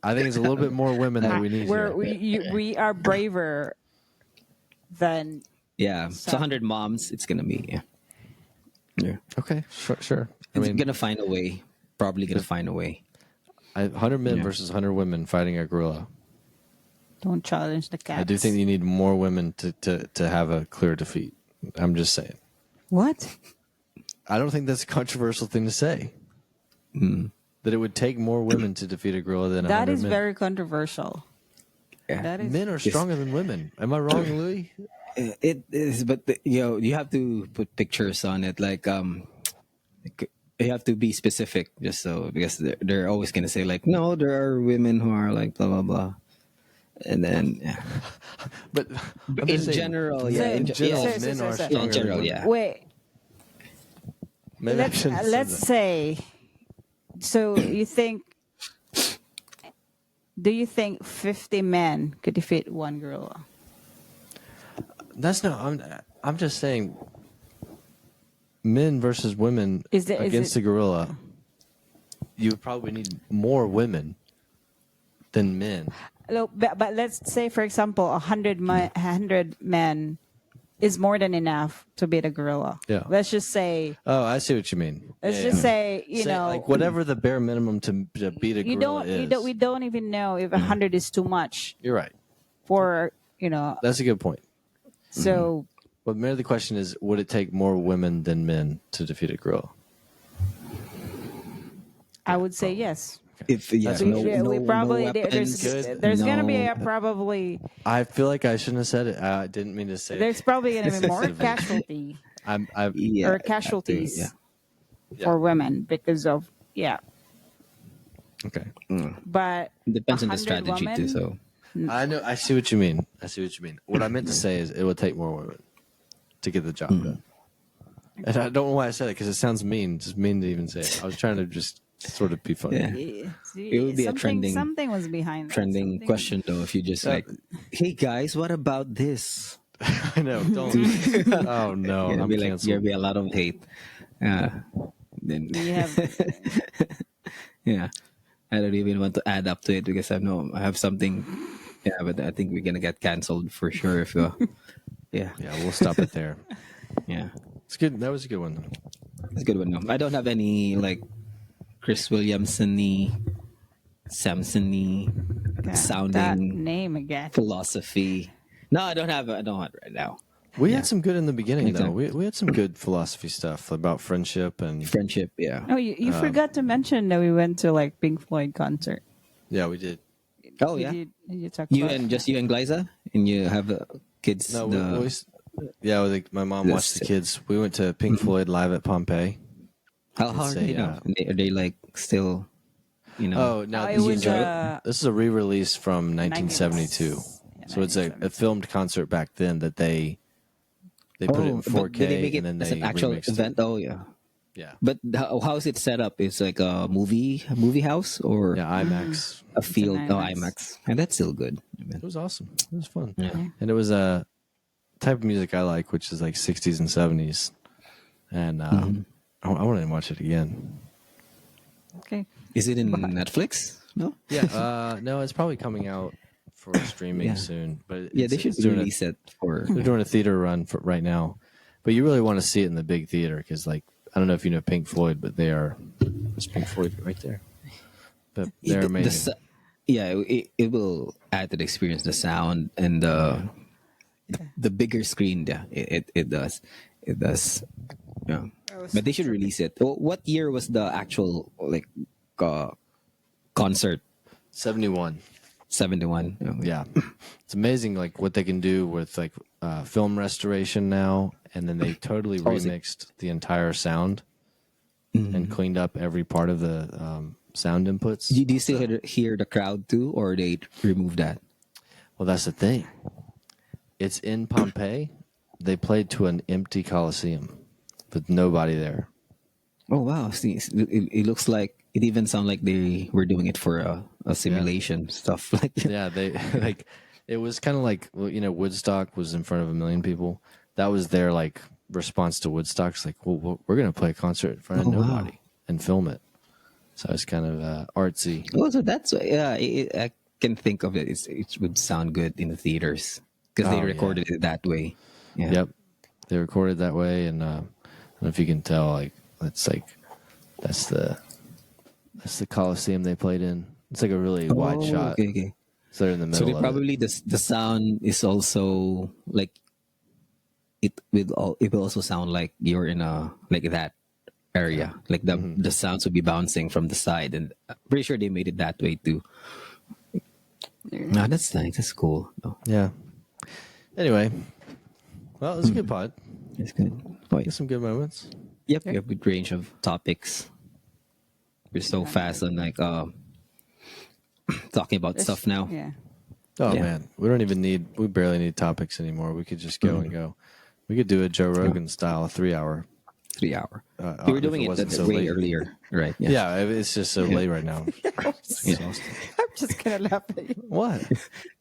I think it's a little bit more women that we need here. We are braver than yeah. It's 100 moms. It's gonna be. Yeah. Yeah. Okay, sure. I It's mean, gonna find a way. Probably gonna find a way. 100 men Yeah. versus 100 women fighting a gorilla. don't challenge the cats. I do think you need more women to have a clear defeat. I'm just saying. What? I don't think that's a controversial thing to say. That it would take more women to defeat a gorilla than 100 That is men. very controversial. Yeah. That is Men are stronger than women. Am I wrong, Louis? It is, but you have to put pictures on it. Like you have to be specific, just so because they're always gonna say like, no, there are women who are like blah blah blah, and then yeah. But I'm in just saying, general, yeah, in general, Say- men are say- stronger in general, than women. yeah. Wait. Maybe I Let's shouldn't have said let's that. say. So you think? Do you think 50 men could defeat one gorilla? That's not. I'm just saying. Men versus women Is against it- a gorilla. You would probably need more women than men. Look, but let's say, for example, 100 men is more than enough to beat a gorilla. Yeah. Let's just say. Oh, I see what you mean. Let's Yeah, just yeah. say, Like whatever the bare minimum to beat a you gorilla is. we don't even know if 100 is too much You're right. for That's a good point. So But maybe the question is, would it take more women than men to defeat a gorilla? I would say yes. If That's We probably no weapons, there's gonna be no- probably I feel like I shouldn't have said it. I didn't mean to say it. there's probably gonna be more Sensitive. casualty yeah, or casualties yeah. for women because of Okay. but It depends on the 100 strategy women? too. So I know. I see what you mean. What I meant to say is it would take more women to get the job done. And I don't know why I said it because it sounds mean. Just mean to even say it. I was trying to just sort of be funny. Yeah. It would be a something was behind that. trending Something- question though if you just like, hey guys, what about this? I know. Don't. Oh no, Gonna I'm be like canceled. there'll be a lot of hate. Then We have yeah, I don't even want to add up to it because I know I have something. Yeah, but I think we're gonna get canceled for sure if yeah, Yeah, we'll stop it there. yeah. It's good. That was a good one. It's a good one. No, I don't have any like Chris Williamson-y, Samson-y that sounding name again. philosophy. No, I don't have it right now. We had some good in the beginning, though. Exactly. We had some good philosophy stuff about friendship and Friendship, yeah. Oh, you forgot to mention that we went to like Pink Floyd concert. yeah, we did. Oh yeah. Did you talk You about and just you and Glyza, and you have kids. No, the, yeah, my mom watched the kids. We went to Pink Floyd live at Pompeii. how are it's they a, now? Are they like still, you know? Oh, no, Oh, it this, was, this is a re-release from 1972. So it's a filmed concert back then that they put it in but 4K did they make it and then as they an actual remixed event? it. Oh yeah. Yeah. But how is it set up? It's like a movie house or Yeah, IMAX. a field? an Oh, IMAX. IMAX, and that's still good. It was awesome. It was fun. Yeah. And it was a type of music I like, which is like 60s and 70s. And I want to watch it again. Okay. Is it in Netflix? No. Yeah. No, it's probably coming out for streaming Yeah. soon. But Yeah, they should it's doing release it for. They're doing a theater run for right now. But you really want to see it in the big theater because, like, I don't know if you know Pink Floyd, but there's Pink Floyd right there. But they're amazing. Yeah, it will add to the experience, the sound and the bigger screen. Yeah, it does. Yeah, but they should release it. What year was the actual like concert? 71. 71. Yeah. It's amazing, like, what they can do with, like, film restoration now. And then they totally remixed the entire sound and cleaned up every part of the sound inputs. Do you still hear the crowd too, or they remove that? Well, that's the thing. It's in Pompeii. They played to an empty Coliseum with nobody there. Oh wow! See, it looks like it even sounds like they were doing it for a simulation stuff like that. Yeah, they like it was kind of like, well, Woodstock was in front of 1 million people. That was their like response to Woodstock. It's like, well, we're gonna play a concert in front of nobody and film it. So it's kind of artsy. Oh, so that's I can think of it. It would sound good in the theaters because they recorded it that way. Yeah. Yep, they recorded that way, and I don't know if you can tell. Like that's the Coliseum they played in. It's like a really wide shot. Okay. So they're in the So middle. they probably the sound is also like it will also sound like you're in a like that area. Like the sounds would be bouncing from the side, and I'm pretty sure they made it that way too. No, that's nice. That's cool. Oh, Yeah. Anyway, well, it was a good pod. it's good. Oh, Get some good moments. Yep, we have a good range of topics. We're so fast on like talking about stuff now. Yeah. Oh Yeah. man, we barely need topics anymore. We could just go and go. We could do a Joe Rogan style 3-hour. 3 hour. If We were doing it it wasn't that so way late. earlier, right? Yeah, it's just so late right now. It's exhausting. I'm just gonna laugh at you. What?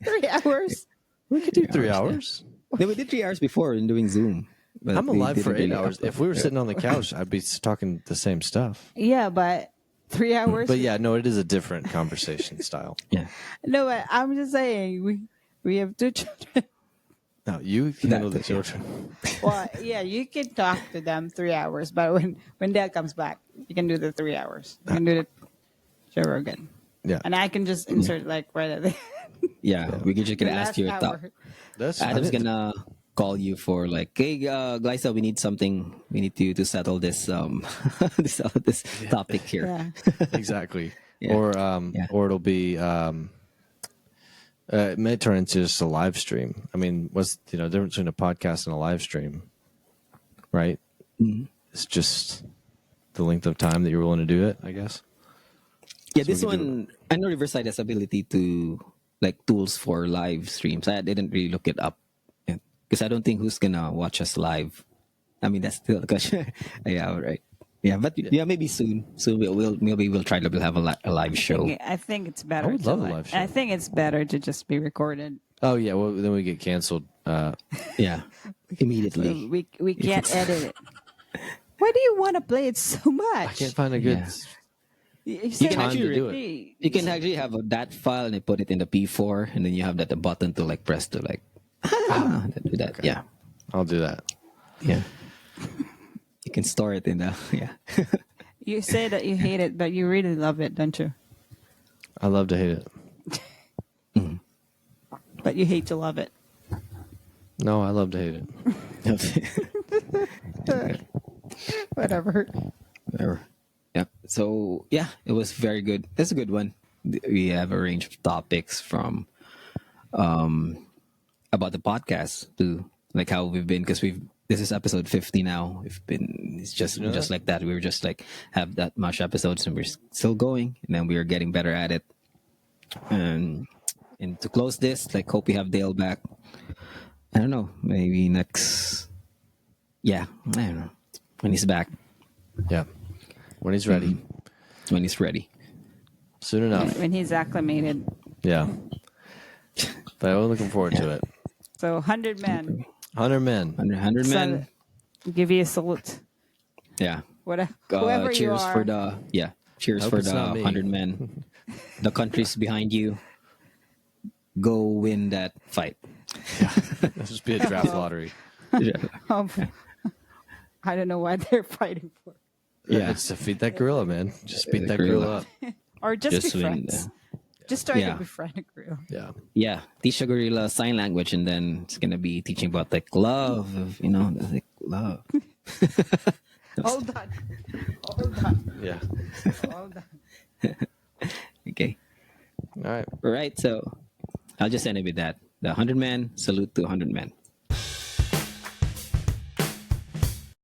3 hours. We could do 3 hours. Then we did 3 hours before in doing Zoom. But I'm we alive for didn't 8 really hours. upload. If we were sitting on the couch, I'd be talking the same stuff. Yeah, but 3 hours. But yeah, no, it is a different conversation style. Yeah. No, but I'm just saying we have 2 children. No, you handle the children. Well, yeah, you can talk to them 3 hours, but when Dad comes back, you can do the 3 hours. You can do the Joe Rogan, Yeah, and I can just insert like right at the Yeah. We could just gonna the ask last you a top. hour. that's Adam's gonna call you for like, hey, Glyza, we need something. We need to settle this this topic here. Yeah, exactly. Yeah. Or it'll be it may turn into just a live stream. I mean, what's the difference between a podcast and a live stream, right? It's just the length of time that you're willing to do it, I guess. Yeah, So we this could do one, I know Riverside has ability to like tools for live streams. I didn't really look it up because I don't think who's gonna watch us live. I mean, that's still yeah, right. Yeah, but yeah, maybe soon. Soon we'll try to have a live show. I think it's better. I would love a live show. I think it's better to just be recorded. Oh yeah, well then we get canceled. Yeah, immediately. We can't edit it. Why do you want to play it so much? I can't find a good. Yeah. You You can time actually to do it. You can actually have that file and you put it in the P4, and then you have that the button to like press to like do that. Okay. Yeah, I'll do that. yeah. You can store it in the yeah. You say that you hate it, but you really love it, don't you? I love to hate it. But you hate to love it. No, I love to hate it. Whatever. Whatever. Yeah. So yeah, it was very good. That's a good one. We have a range of topics from about the podcast to like how we've been, because this is episode 50 now. It's just like that. We were just like have that much episodes and we're still going, and then we are getting better at it. And to close this, like hope we have Dale back. I don't know, maybe next. Yeah, I don't know when he's back. Yeah, when he's ready, When he's ready. soon enough. When he's acclimated. Yeah, but I'm looking forward to it. So 100 men. 100 men. 100 men. Give you a salute. Yeah. Whoever you cheers are. for the cheers Hope for it's the not me. 100 men. The countries behind you. Go win that fight. Let's just be a draft lottery. Um, I don't know what they're fighting for. Yeah, it's to beat that gorilla, man. Just beat the that gorilla. gorilla up. Or just be win. friends. Just try Yeah. to befriend a gorilla. Yeah. Yeah, teach a gorilla sign language, and then it's gonna be teaching about like love, like love. Hold on. Hold on. Yeah. Hold on. Okay, All right. all right. So I'll just end it with that. The 100 men salute to 100 men.